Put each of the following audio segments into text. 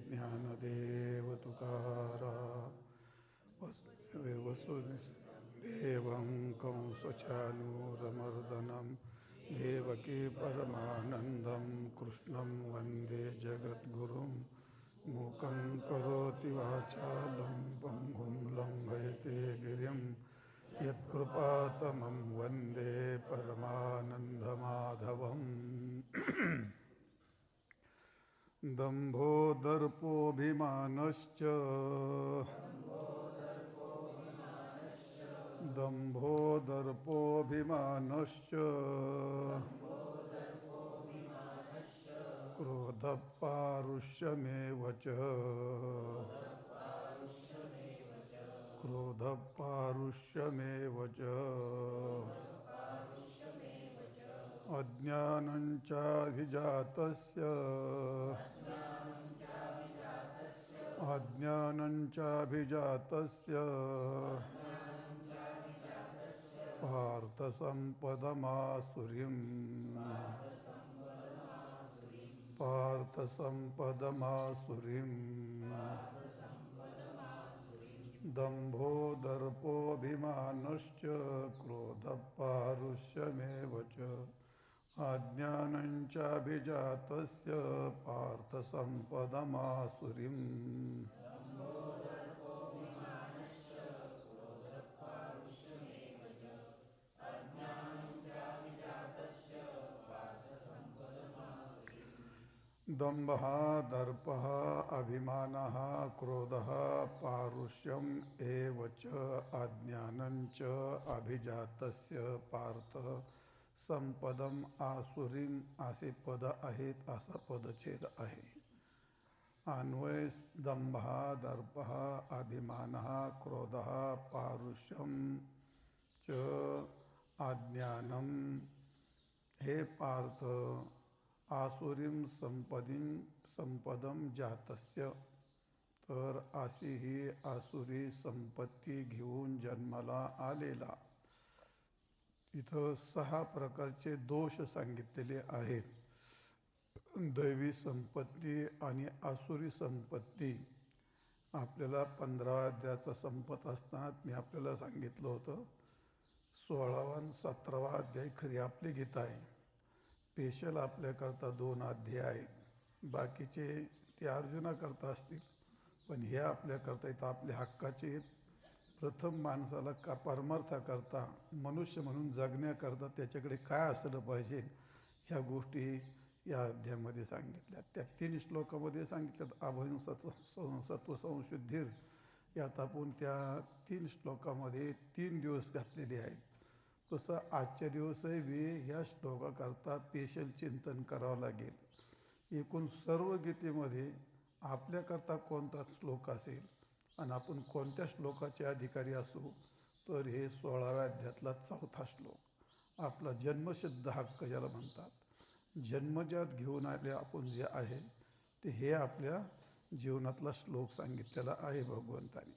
ज्ञानदेव तुकाराम वसुदेवं कंसचानूरमर्दनं देवकी परमानन्दं कृष्णं वन्दे जगद्गुरुं मूकं करोति वाचालं पङ्गुं लङ्घयते गिरिं यत्कृपातमं वन्दे परमानन्दमाधवम् दम्भो दर्पोऽभिमानश्च क्रोधः पारुष्यमेव च अज्ञानं चाभिजातस्य पार्थसम्पदमासुरीम् दम्भो दर्पोऽभिमानश्च क्रोधः पारुष्यमेव च अज्ञानं चाभिजातस्य पार्थसम्पदमासुरीम् दम्भः दर्पः अभिमानः क्रोधः पारुष्यम् एव च अज्ञानं च अभिजातस्य पार्थ संपदम आसुरीम असे पद आहेत. असा पदच्छेद आहे. अन्वय दंभः दर्पः अभिमानः क्रोधः पारुष्यम च अज्ञानम. हे पार्थ, आसुरीम संपदम जातस्य, तर अशी ही आसुरी संपत्ती घेऊन जन्माला आलेला. इथं 6 प्रकारचे दोष सांगितलेले आहेत. दैवी संपत्ती आणि आसुरी संपत्ती. आपल्याला 15 अध्यायाचा संपत असताना मी आपल्याला सांगितलं होतं 16वा आणि 17वा अध्याय खरी आपली गीता आहे. स्पेशल आपल्याकरता 2 अध्याय आहेत. बाकीचे ते अर्जुनाकरता असतील, पण हे आपल्याकरता इथं आपल्या हक्काचे आहेत. प्रथम माणसाला का परमार्थाकरता, मनुष्य म्हणून जगण्याकरता त्याच्याकडे काय असलं पाहिजे ह्या गोष्टी या अध्यायामध्ये सांगितल्या. त्या 3 श्लोकामध्ये सांगितल्यात. अभहिंसा, सत्व, संशुद्धीर. यात आपण त्या 3 श्लोकामध्ये 3 दिवस घातलेले आहेत. तसं आजच्या दिवसही ह्या श्लोकाकरता स्पेशल चिंतन करावं लागेल. एकूण सर्व गीतेमध्ये आपल्याकरता कोणता श्लोक असेल आणि आपण कोणत्या श्लोकाचे अधिकारी असू, तर हे 16व्या अध्यायातला 4था श्लोक. आपला जन्मसिद्ध हक्क ज्याला म्हणतात, जन्मजात घेऊन आले आपण जे आहे ते हे आपल्या जीवनातला श्लोक सांगितलेला आहे भगवंतानी.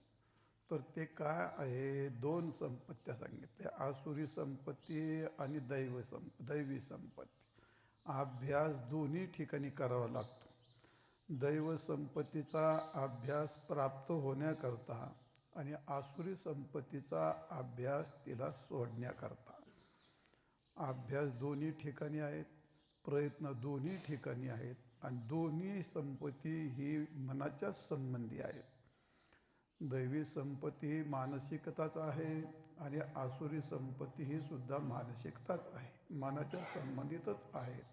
तर ते काय आहे, 2 संपत्त्या सांगितल्या, आसुरी संपत्ती आणि दैवी संपत्ती. अभ्यास दोन्ही ठिकाणी करावा लागतो. दैव संपत्तीचा अभ्यास प्राप्त होण्याकरता आणि आसुरी संपत्तीचा अभ्यास तिला सोडण्याकरता. अभ्यास दोन्ही ठिकाणी आहेत, प्रयत्न दोन्ही ठिकाणी आहेत, आणि दोन्ही संपत्ती ही मनाच्याच संबंधी आहेत. दैवी संपत्ती ही मानसिकताच आहे आणि आसुरी संपत्ती ही सुद्धा मानसिकताच आहे, मनाच्या संबंधितच आहेत.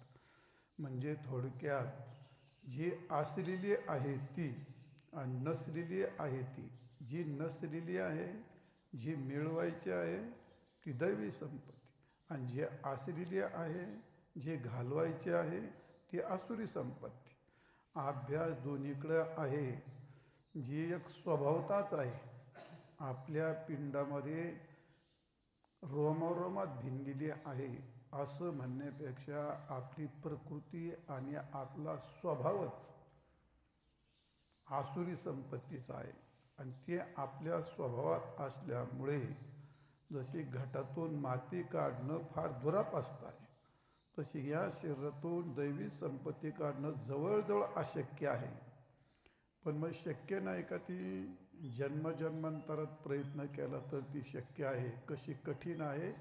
म्हणजे थोडक्यात जी असलेली आहे ती आणि नसलेली आहे ती. जी नसलेली आहे, जी मिळवायची आहे ती दैवी संपत्ती, आणि जी असलेली आहे, जी घालवायची आहे ती आसुरी संपत्ती. अभ्यास दोन्हीकडं आहे. जी एक स्वभावताच आहे, आपल्या पिंडामध्ये रोमारोमात भिनलेली आहे असं म्हणण्यापेक्षा आपली प्रकृती आणि आपला स्वभावच आसुरी संपत्तीचा आहे. आणि ते आपल्या स्वभावात असल्यामुळे जशी घटातून माती काढणं फार दुरापास्त आहे, तशी या शरीरातून दैवी संपत्ती काढणं जवळजवळ अशक्य आहे. पण मग शक्य नाही का ती जन्मजन्मांतरात प्रयत्न केला तर ती शक्य आहे? कशी कठीण आहे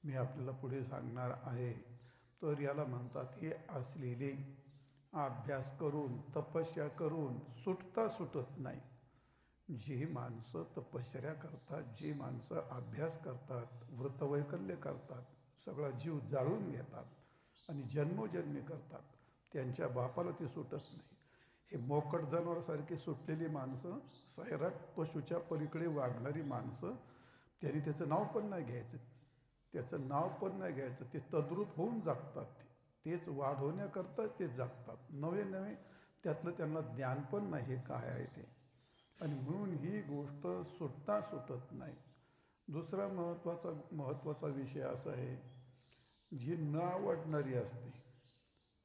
मी आपल्याला पुढे सांगणार आहे. तर याला म्हणतात हे असलेले अभ्यास करून तपस्या करून सुटता सुटत नाही. जी माणसं तपश्चर्या करतात, जी माणसं अभ्यास करतात, व्रतवैकल्य करतात, सगळा जीव जाळून घेतात आणि जन्मोजन्मी करतात, त्यांच्या बापाला ती सुटत नाही. हे मोकट जनावरासारखी सुटलेली माणसं, सैराट पशुच्या पलीकडे वागणारी माणसं, त्यांनी त्याचं नाव पण नाही घ्यायचं, त्याचं नाव पण नाही घ्यायचं. ते तद्रूप होऊन जगतात, तेच वाढवण्याकरता ते जगतात. नवे नवे त्यातलं त्यांना ज्ञान पण नाही हे काय आहे ते. आणि म्हणून ही गोष्ट सुटता सुटत नाही. दुसरा महत्त्वाचा विषय असा आहे, जी न आवडणारी असते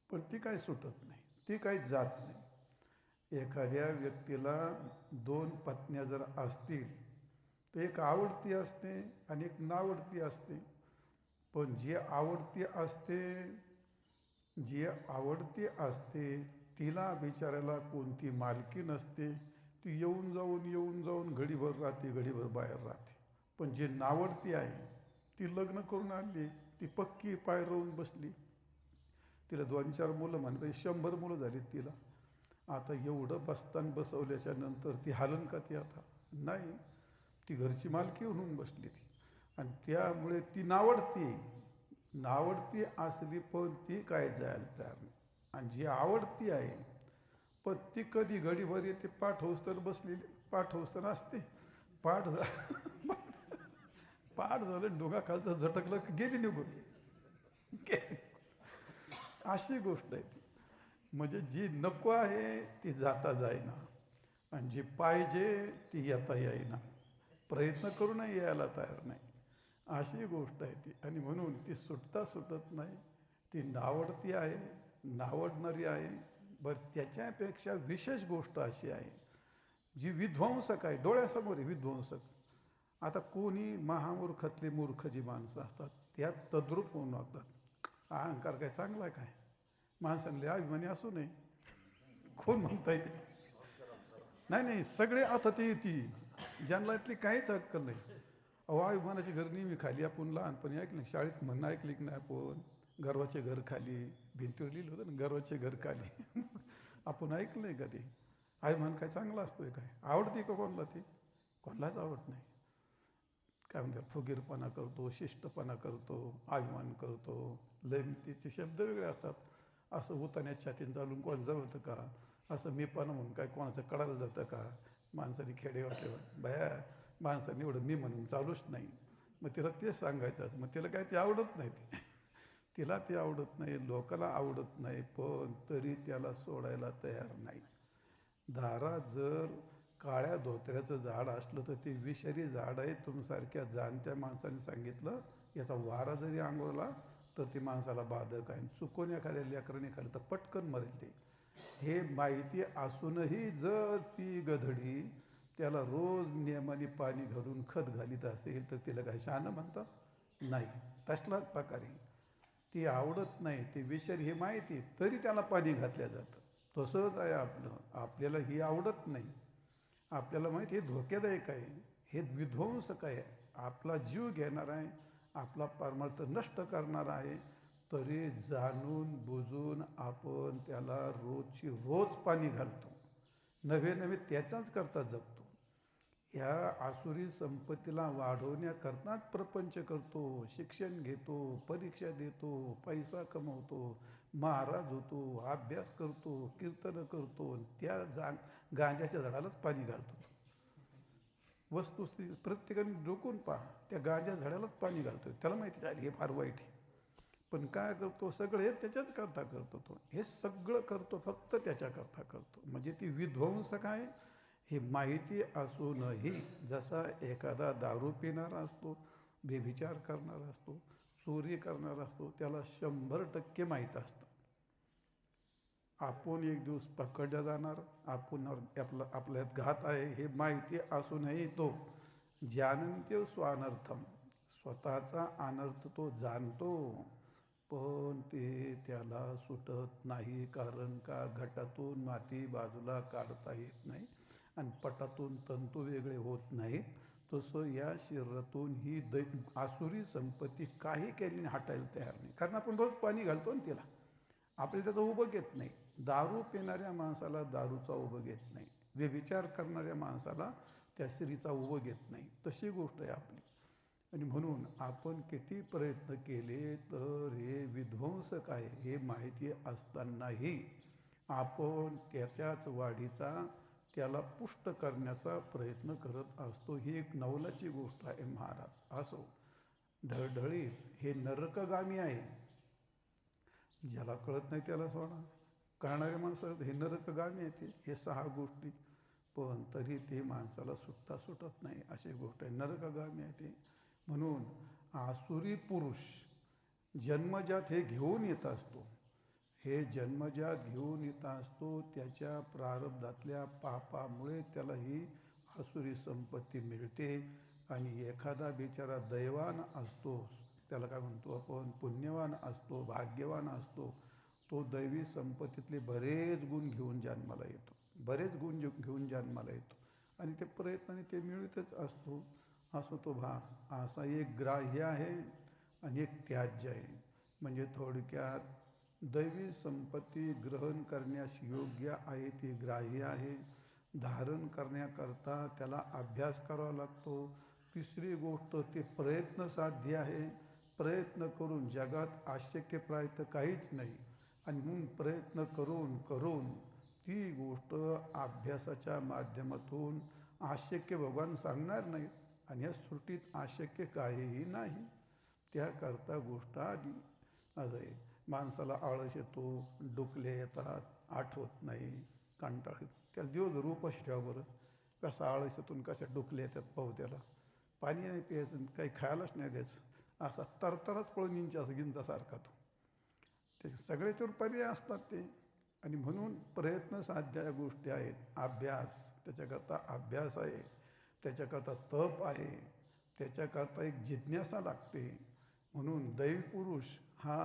पण ती काही सुटत नाही, ती काही जात नाही. एखाद्या व्यक्तीला 2 पत्न्या जर असतील तर एक आवडती असते आणि एक नावडती असते. पण जी आवडती असते तिला बिचारायला कोणती मालकी नसते. ती येऊन जाऊन घडीभर राहते, घडीभर बाहेर राहते. पण जी नावडती आहे ती लग्न करून आणली, ती पक्की पाय राहून बसली. तिला 2-4 मुलं म्हणते, 100 मुलं झालीत तिला. आता एवढं बसवल्याच्या नंतर ती हालन का ती आता? नाही, ती घरची मालकी म्हणून बसली ती. आणि त्यामुळे ती नावडती असली पण ती काय जायला तयार नाही. आणि जी आवडती आहे पण ती कधी घडीभर येते, पाठ होस्तर बसलेली, पाठ होस्तर असते, पाठ पाठ झालं डोंगाखालचं झटकलं की गेली निघून. अशी गोष्ट आहे ती. म्हणजे जी नको आहे ती जाता जाईना आणि जी पाहिजे ती येता येईना, प्रयत्न करूनही यायला तयार नाही, अशी गोष्ट आहे ती. आणि म्हणून ती सुटता सुटत नाही. ती नावडती आहे, नावडणारी आहे. बरं, त्याच्यापेक्षा विशेष गोष्ट अशी आहे जी विध्वंसक आहे, डोळ्यासमोर आहे विध्वंसक. आता कोणी महामूर्खातली मूर्ख जी माणसं असतात त्यात तद्रूप होऊन वागतात. अहंकार काय चांगला काय? माणसांना अभिमानी असू नये, कोण म्हणता येते? नाही, सगळे आता ते येते ज्यांना इथली काहीच अक्कल नाही. अभिमानाची घर नेहमी खाली. आपण लहानपणी ऐकलं, शाळेत म्हणणं ऐकली की नाही आपण, गर्वाचे घर खाली, भिंतीवर लिहिलं होतं ना, गर्वाचे घर खाली. आपण ऐकलं नाही का ते? अभिमान काय चांगला असतोय काय? आवडते का कोणाला? ते कोणालाच आवडत नाही. काय म्हणतात, फुगीरपणा करतो, शिष्टपणा करतो, अभिमान करतो, लयतीचे शब्द वेगळे असतात. असं उतान्या छातीन चालून कोण जमतं का? असं मीपणा म्हणून काय कोणाचं कळायला जातं का? माणसाने खेडे वाटले बाया, माणसाने एवढं मी म्हणून चालूच नाही. मग तिला तेच सांगायचं असं. मग तिला काय ते आवडत नाही, तिला ते आवडत नाही, लोकाला आवडत नाही, पण तरी त्याला सोडायला तयार नाही. दारात जर काळ्या धोत्र्याचं झाड असलं तर ते विषारी झाड आहे. तुमसारख्या जाणत्या माणसाने सांगितलं याचा वारा जरी अंगाला तर ती माणसाला बाधक आहे. चुकून एखाद्या लेकराने खाल्लं तर पटकन मरेल ते. हे माहिती असूनही जर ती गधडी त्याला रोज नियमाने पाणी घालून खत घालीत असेल तर तिला काही शहाणं म्हणतात? नाही. तसलाच प्रकारे ती आवडत नाही, ते विषारी हे माहिती तरी त्याला पाणी घातल्या जातं. तसंच आहे आपल्याला ही आवडत नाही, आपल्याला माहिती हे धोकेदायक आहे, हे विध्वंसक आहे, आपला जीव घेणार आहे, आपला परमार्थ नष्ट करणार आहे, तरी जाणून बुजून आपण त्याला रोजची रोज पाणी घालतो, नवे त्याच्याच करता जगतो. ह्या आसुरी संपत्तीला वाढवण्याकरताच प्रपंच करतो, शिक्षण घेतो, परीक्षा देतो, पैसा कमवतो, महाराज होतो, अभ्यास करतो, कीर्तन करतो, त्या गांजाच्या झाडालाच पाणी घालतो. वस्तुस्थिती प्रत्येकाने डोकून पहा, त्या गांजा झाडालाच पाणी घालतो. त्याला माहिती आहे हे फार वाईट आहे, पण काय करतो, सगळं हे त्याच्याच करता करतो. तो हे सगळं करतो फक्त त्याच्याकरता करतो. म्हणजे ती विध्वंसक आहे हे माहिती असूनही. जसा एखादा दारू पिणारा असतो, बेविचार करणारा असतो, चोरी करणारा असतो, त्याला 100% माहीत असतं आपण एक दिवस पकडल्या जाणार, आपण आपल्यात घात आहे हे माहिती असूनही तो जानन्त्य स्वानर्थम, स्वतःचा अनर्थ तो जाणतो, पण ते त्याला सुटत नाही, कारण का घटातून माती बाजूला काढता येत नाही आणि पटातून तंतू वेगळे होत नाहीत. तसं या शरीरातून ही आसुरी संपत्ती काही केल्याने हटायला तयार नाही, कारण आपण रोज पाणी घालतो ना तिला, आपल्याला त्याचं उभं घेत नाही. दारू पिणाऱ्या माणसाला दारूचा उभं घेत नाही, व्यभिचार करणाऱ्या माणसाला त्या स्त्रीचा उभं घेत नाही. तशी गोष्ट आहे आपली. आणि म्हणून आपण किती प्रयत्न केले तर हे विध्वंसक आहे हे माहिती असतानाही आपण त्याच्याच वाढीचा, त्याला पुष्ट करण्याचा प्रयत्न करत असतो. ही एक नवलाची गोष्ट आहे महाराज. असो, ढळढळीत हे नरकगामी आहे. ज्याला कळत नाही त्याला सोडा, कळणाऱ्या माणसाला हे नरकगामी आहे. हे 6 गोष्टी, पण तरी ते माणसाला सुटत नाही, अशी गोष्ट आहे. नरकगामी आहे ते. म्हणून आसुरी पुरुष जन्मजात हे घेऊन येत असतो. हे जन्मजात घेऊन येत असतो. त्याच्या प्रारब्धातल्या पापामुळे त्याला ही आसुरी संपत्ती मिळते. आणि एखादा बिचारा दैवान असतो, त्याला काय म्हणतो आपण, पुण्यवान असतो, भाग्यवान असतो, तो दैवी संपत्तीतले बरेच गुण घेऊन जन्माला येतो, बरेच गुण घेऊन जन्माला येतो आणि ते प्रयत्नाने ते मिळतच असतो. असो तो भाग. असा एक ग्राह्य आहे आणि एक त्याज्य आहे. म्हणजे थोडक्यात दैवी संपत्ती ग्रहण करण्यास योग्य आहे ती ग्राह्य आहे. धारण करण्याकरता त्याला अभ्यास करावा लागतो. तिसरी गोष्ट ते प्रयत्न साध्य आहे. प्रयत्न करून जगात अशक्यप्राय तर काहीच नाही, आणि म्हणून प्रयत्न करून करून ती गोष्ट अभ्यासाच्या माध्यमातून अशक्य भगवान सांगणार नाहीत. आणि या सृष्टीत अशक्य काहीही नाही. त्याकरता गोष्ट आली. असं आहे, माणसाला आळस येतो, डुकले येतात, आठवत नाही, कंटाळ येतो. त्याला दिवसभर उपाशी ठेवा बरं, कसा आळस येतो, कशा डुकले येतात पाहू. त्याला पाणी नाही प्यायचं, काही खायलाच नाही द्यायचं, असा तरतरच पळून गिंचासारखा तो. त्याचे सगळ्याच्यावर पर्याय असतात ते. आणि म्हणून प्रयत्न साध्य या गोष्टी आहेत. अभ्यास, त्याच्याकरता अभ्यास आहे, त्याच्याकरता तप आहे, त्याच्याकरता एक जिज्ञासा लागते. म्हणून दैवपुरुष हा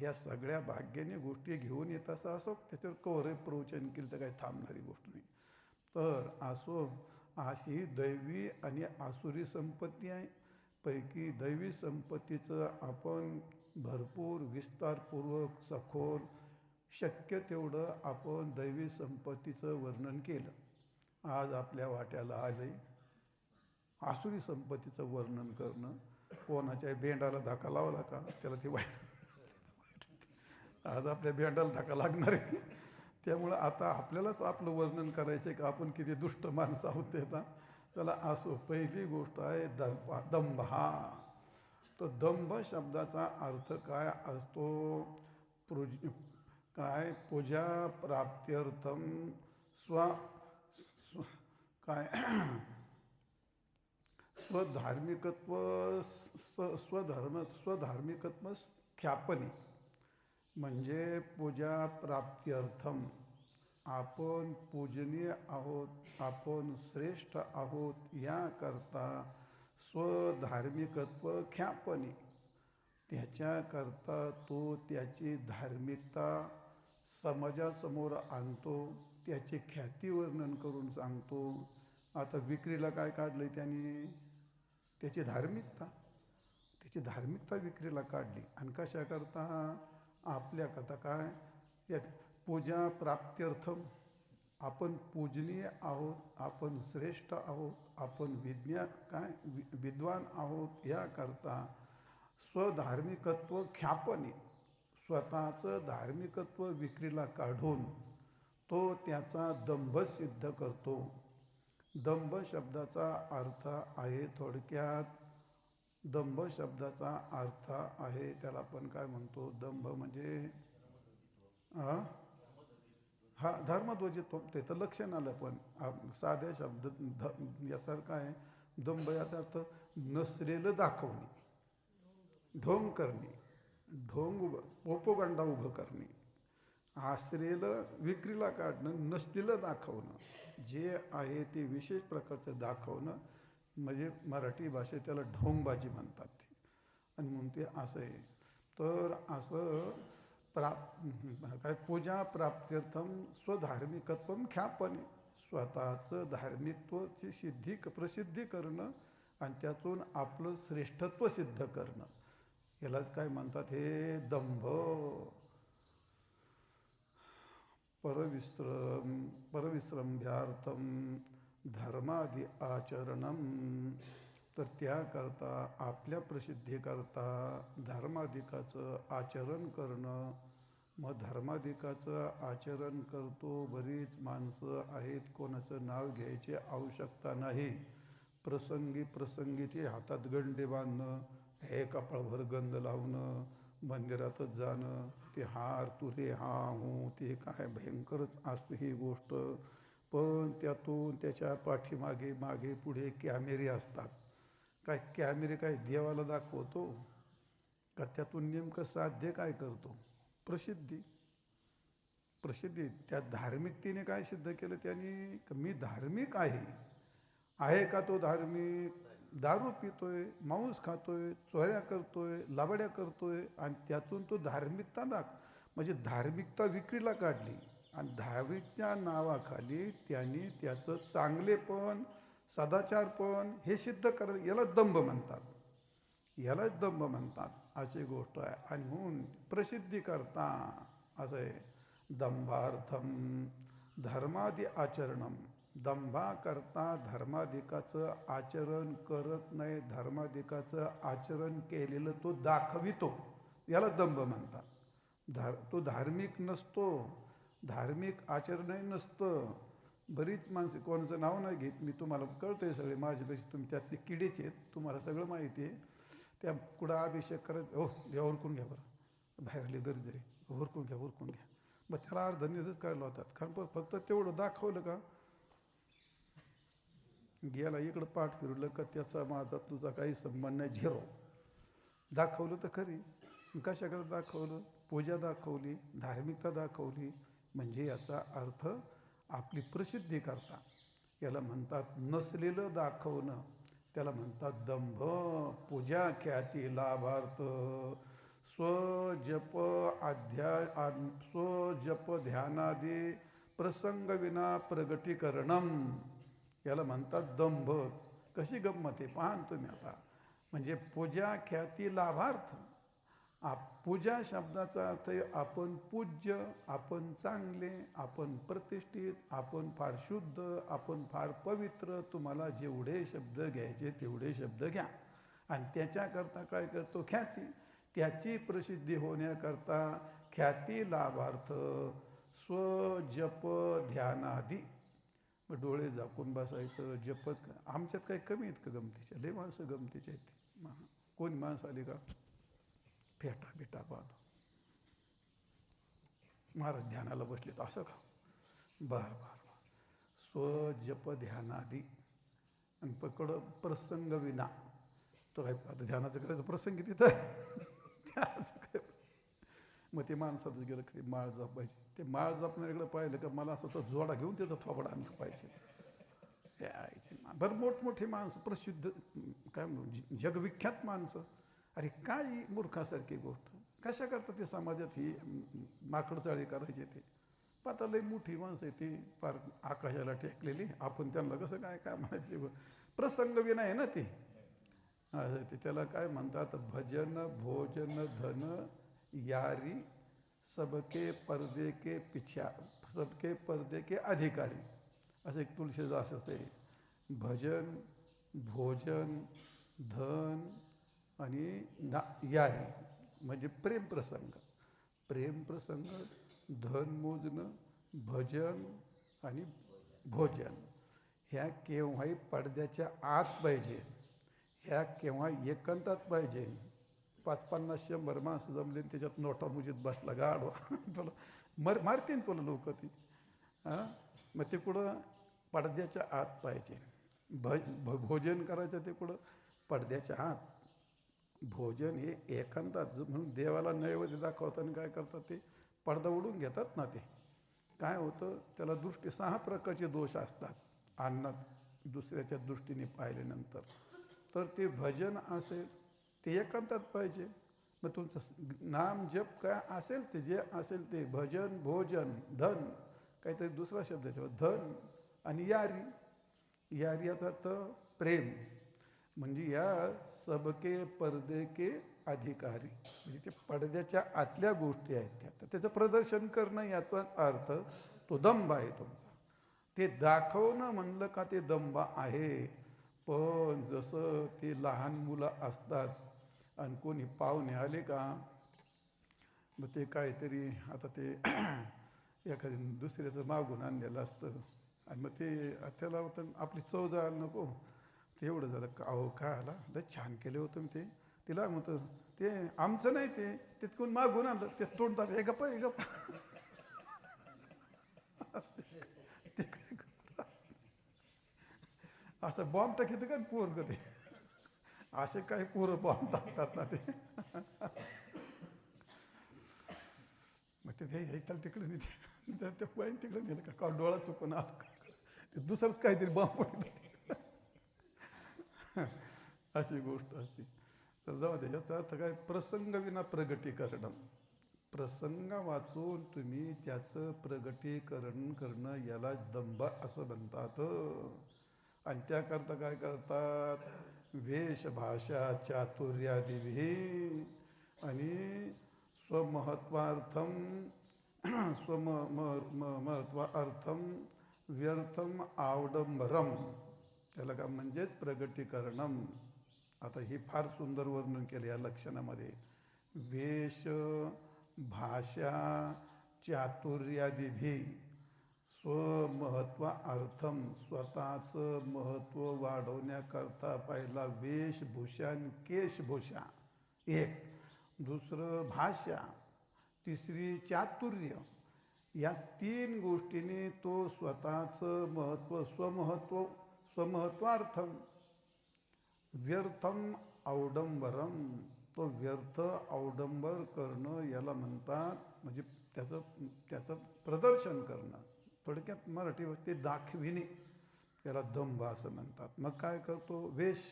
या सगळ्या भाग्याने गोष्टी घेऊन येत असो, त्याच्यावर कवरे प्रवचन केलं तर काही थांबणारी गोष्ट नाही. तर असो, अशी दैवी आणि आसुरी संपत्ती आहे. पैकी दैवी संपत्तीचं आपण भरपूर विस्तारपूर्वक सखोल शक्य तेवढं आपण दैवी संपत्तीचं वर्णन केलं. आज आपल्या वाट्याला आले आसुरी संपत्तीचं वर्णन करणं. कोणाच्या भेंडाला धक्का लावला का त्याला ते वाईट. आज आपल्या भेंडाला धक्का लागणार आहे. त्यामुळं आता आपल्यालाच आपलं वर्णन करायचं आहे का आपण किती दुष्ट माणसं आहोत ते. आता त्याला असो, पहिली गोष्ट आहे दंभ. हा तर दंभ शब्दाचा अर्थ काय असतो? काय पूजा प्राप्त्यर्थम काय स्वधार्मिकत्व स्वधार्मिकत्व ख्यापने. म्हणजे पूजा प्राप्त्यर्थम, आपण पूजनीय आहोत, आपण श्रेष्ठ आहोत याकरता स्वधार्मिकत्व ख्यापने, त्याच्याकरता तो त्याची धार्मिकता समाजासमोर आणतो, त्याची ख्याती वर्णन करून सांगतो. आता विक्रीला काय काढलं त्याने? त्याची धार्मिकता, त्याची धार्मिकता विक्रीला काढली. आणि कशाकरता? आपल्याकरता काय? यात पूजा प्राप्त्यर्थम, आपण पूजनीय आहोत, आपण श्रेष्ठ आहोत, आपण विद्वान आहोत याकरता स्वधार्मिकत्व ख्यापने, स्वतःचं धार्मिकत्व विक्रीला काढून तो त्याचा दंभ सिद्ध करतो. दंभ शब्दाचा अर्थ आहे, थोडक्यात दंभ शब्दाचा अर्थ आहे, त्याला आपण काय म्हणतो? दंभ म्हणजे हा धर्मध्वजित्व, ते तर लक्षण आलं. पण साध्या शब्द याचा अर्थ काय? दंभ याचा अर्थ नसलेलं दाखवणे, ढोंग करणे, पोपोगंडा उभं करणे, असलेलं विक्रीला काढणं, नसलेलं दाखवणं, जे आहे ते विशेष प्रकारचं दाखवणं, म्हणजे मराठी भाषेत त्याला ढोंगबाजी म्हणतात ते. आणि म्हणून ते असं आहे. तर असं काय पूजा प्राप्त्यर्थम स्वधार्मिकत्वम ख्यापणे, स्वतःचं धार्मिकत्वाची प्रसिद्धी करणं आणि त्यातून आपलं श्रेष्ठत्व सिद्ध करणं, यालाच काय म्हणतात, हे दंभ. परविश्रम्भ्यार्थम धर्मादि आचरणम, तर त्याकरता आपल्या प्रसिद्धीकरता धर्माधिकाचं आचरण करणं. मग धर्माधिकाचं आचरण करतो बरीच माणसं आहेत, कोणाचं नाव घ्यायची आवश्यकता नाही. प्रसंगी ते हातात गंडे बांधणं, हे कपाळभर गंध लावणं, मंदिरातच जाणं, ते हार तुरे हा हूं, ते काय भयंकरच असतं ही गोष्ट. पण त्यातून त्याच्या मागे पुढे कॅमेरे असतात. काय कॅमेरे काय देवाला दाखवतो का? त्यातून नेमकं साध्य काय करतो? प्रसिद्धी. त्या धार्मिकतेने काय सिद्ध केलं त्यांनी? मी धार्मिक आहे का तो धार्मिक? दारू पितोय, मांस खातोय, चोऱ्या करतोय, लाबड्या करतोय आणि त्यातून तो धार्मिकता म्हणजे धार्मिकता विक्रीला काढली आणि धार्मिकच्या नावाखाली त्यांनी त्याचं चांगलेपण, सदाचारपण हे सिद्ध करायला, यालाच दंभ म्हणतात. अशी गोष्ट आहे. आणि म्हणून प्रसिद्धी करता असं आहे, दंभार्थम धर्मादि आचरणम. दंभाकरता धर्माधिकाचं आचरण करत नाही, धर्माधिकाचं आचरण केलेलं तो दाखवितो, याला दंभ म्हणतात. तो धार्मिक नसतो, धार्मिक आचरणही नसतं. बरीच माणसं, कोणाचं नाव नाही घेत मी, तुम्हाला कळतं आहे सगळे, माझ्यापेक्षा तुम्ही त्यातले किडेच आहेत, तुम्हाला सगळं माहिती आहे. त्या कुठं अभिषेक करायचं, हो देवा उरकून घ्या बरं, बाहेरले गरज रे, उरकून घ्या. मग त्याला अर्धनिरच करायला होतात. कारण फक्त तेवढं दाखवलं का, गेला इकडं पाठ फिरलं का त्याचा माझा तुझा काही संबंध नाही, झिरो. दाखवलं तर खरी, कशाकडे दाखवलं? पूजा दाखवली, धार्मिकता दाखवली, म्हणजे याचा अर्थ आपली प्रसिद्धी करता. याला म्हणतात नसलेलं दाखवणं, त्याला म्हणतात दंभ. पूजा ख्याती लाभार्थ स्वजप ध्यानादी प्रसंग विना प्रगटीकरणम, याला म्हणतात दंभ. कशी गंमत आहे पहा तुम्ही आता. म्हणजे पूजा ख्याती लाभार्थ. पूजा शब्दाचा अर्थ आहे आपण पूज्य, आपण चांगले, आपण प्रतिष्ठित, आपण फार शुद्ध, आपण फार पवित्र. तुम्हाला जेवढे शब्द घ्यायचे तेवढे शब्द घ्या. आणि त्याच्याकरता काय करतो? ख्याती. त्याची प्रसिद्धी होण्याकरता ख्याती लाभार्थ स्वजप ध्यानादी. डोळे झाकून बसायचं, जपच. आमच्यात काही कमी आहेत का गमतीचे? लय माणसं गमतीचे आहेत. कोणी माणसं आली का फेटा पाहतो, महाराज ध्यानाला बसलेत असं का? बर स्वजप ध्यानादी. आणि पकड प्रसंग विना. तो काय आता ध्यानाचं करायचं प्रसंगी तिथं ध्यानाचं काय? मग ते माणसाचं गेलं की ते माळ जपायची. ते माळ जपणाऱ्याकडे पाहिलं का मला असं तर जोडा घेऊन त्याचा थोपडा आणलं पाहिजे. यायचे बरं मोठमोठी माणसं, प्रसिद्ध, काय म्हणू, जगविख्यात माणसं. अरे काय मूर्खासारखी गोष्ट. कशा करता ते समाजात ही माकडचाळी करायची? ते पाहता लई मोठी माणसं आहे ती, फार आकाशाला टेकलेली. आपण त्यांना कसं काय म्हणायचं? प्रसंग विना आहे ना ते. ते त्याला काय म्हणतात? भजन भोजन धन यारी सबके पर्दे के पिछा, सबके पर्दे के अधिकारी, असं एक तुलसीदास आहे. भजन भोजन धन आणि यारी म्हणजे प्रेमप्रसंग. धन मोजणं, भजन आणि भोजन ह्या केव्हाही पडद्याच्या आत पाहिजे, ह्या केव्हा एकांतात पाहिजे. 50-50-100 माणसं जमले त्याच्यात नोटा मुजीत बसला गाडवा तुला मारतीन तुला लोक ती. मग ते कुठं? पडद्याच्या आत पाहिजे. भोजन करायचं ते कुठं? पडद्याच्या आत. भोजन हे एकांतात. म्हणून देवाला नैवेद्य दाखवताना काय करतात? ते पडदा उडून घेतात ना. ते काय होतं? त्याला 6 प्रकारचे दोष असतात अन्नात दुसऱ्याच्या दृष्टीने पाहिल्यानंतर. तर ते भजन असेल ते एकांतात पाहिजे. मग तुमचं नाम जप काय असेल ते, जे असेल ते, भजन भोजन धन, काहीतरी दुसरा शब्द आहे तेव्हा, धन आणि यारी. यारी याचा अर्थ प्रेम. म्हणजे या सबके पर्दे के अधिकारी, म्हणजे ते पडद्याच्या आतल्या गोष्टी आहेत त्या, तर त्याचं प्रदर्शन करणं याचाच अर्थ तो दंभ आहे तुमचा. ते दाखवणं म्हणलं का ते दंभ आहे. पण जसं ते लहान मुलं असतात आणि कोणी पाहुणे आले का मग ते काहीतरी आता ते एखाद्या दुसऱ्याचं मागून आणलेलं असतं आणि मग ते त्याला होतं आपली चव जायला नको, ते एवढं झालं का अहो काय आला लय छान केले होतं मी ते, तिला म्हणतं ते आमचं नाही ते तिथून मागून आणलं, ते तोंडतात हे गप्पा हे गप्पा. ते काय असं बॉम्ब टाकीत का पोरग ते, असे काही पोरं बॉम्ब टाकतात ना ते. मग ते त्याला तिकडे नेते, त्या बाईन तिकडे नेलं का डोळा चुकून आला का ते दुसरंच काहीतरी बॉम्ब पडत. अशी गोष्ट असते. तर जाऊ दे, याचा अर्थ काय, प्रसंगविना प्रगटीकरण. प्रसंग वाचून तुम्ही त्याचं प्रगटीकरण करणं याला दंभ असं म्हणतात. आणि त्याकरता काय करतात, वेशभाषा चातुर्यादिभी आणि स्वमहत्वार्थम महत्वार्थम व्यर्थम आवडंबरम, त्याला का म्हणजेच प्रगटीकरणम. आता ही फार सुंदर वर्णन केलं या लक्षणामध्ये. वेश भाषा चातुर्यादिभी स्वमहत्व अर्थम, स्वतःचं महत्त्व वाढवण्याकरता पहिला वेशभूषा आणि केशभूषा एक, दुसरं भाषा, तिसरी चातुर्य. या तीन गोष्टीने तो स्वतःचं महत्त्व स्वमहत्वार्थम व्यर्थम औडंबरम, तो व्यर्थ औडंबर करणं याला म्हणतात. म्हणजे त्याचं प्रदर्शन करणं, थोडक्यात मराठी ते दाखविणे, त्याला दंभ असं म्हणतात. मग काय करतो, वेश.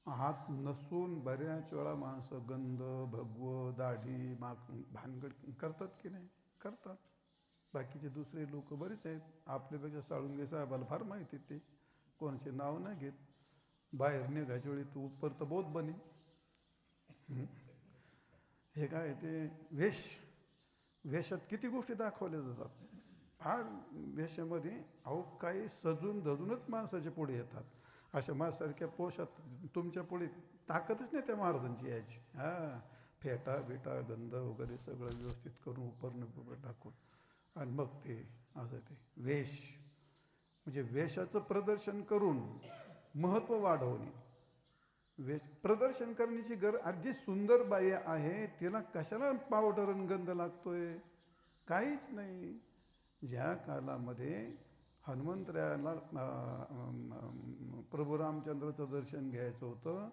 हात नसून बऱ्याच वेळा माणसं गंध भगवं दाढी भानगड करतात की नाही, करतात. बाकीचे दुसरे लोक बरेच आहेत आपल्यापेक्षा, साळुंगे साहेबाला फार माहिती ते, कोणाचे नाव नाही घेत. बाहेर निघायच्या वेळी तू उपर तर बहुत बनी. हे काय ते वेश, वेशात किती गोष्टी दाखवल्या जातात. फार वेशामध्ये अहो काही सजून धजूनच माणसाच्या पुढे येतात. अशा माझ्यासारख्या पोशात तुमच्या पुढे ताकदच नाही त्या महाराजांची यायची. फेटा बिटा गंध वगैरे सगळं व्यवस्थित करून उपरणं टाकून आणि मग ते असं ते वेश, म्हणजे वेशाचं प्रदर्शन करून महत्त्व वाढवणे. वेश प्रदर्शन करण्याची जी सुंदर बाई आहे तिला कशाला पावडर आणि गंध लागतोय, काहीच नाही. ज्या कालामध्ये हनुमंतरायाला प्रभू रामचंद्राचं दर्शन घ्यायचं होतं,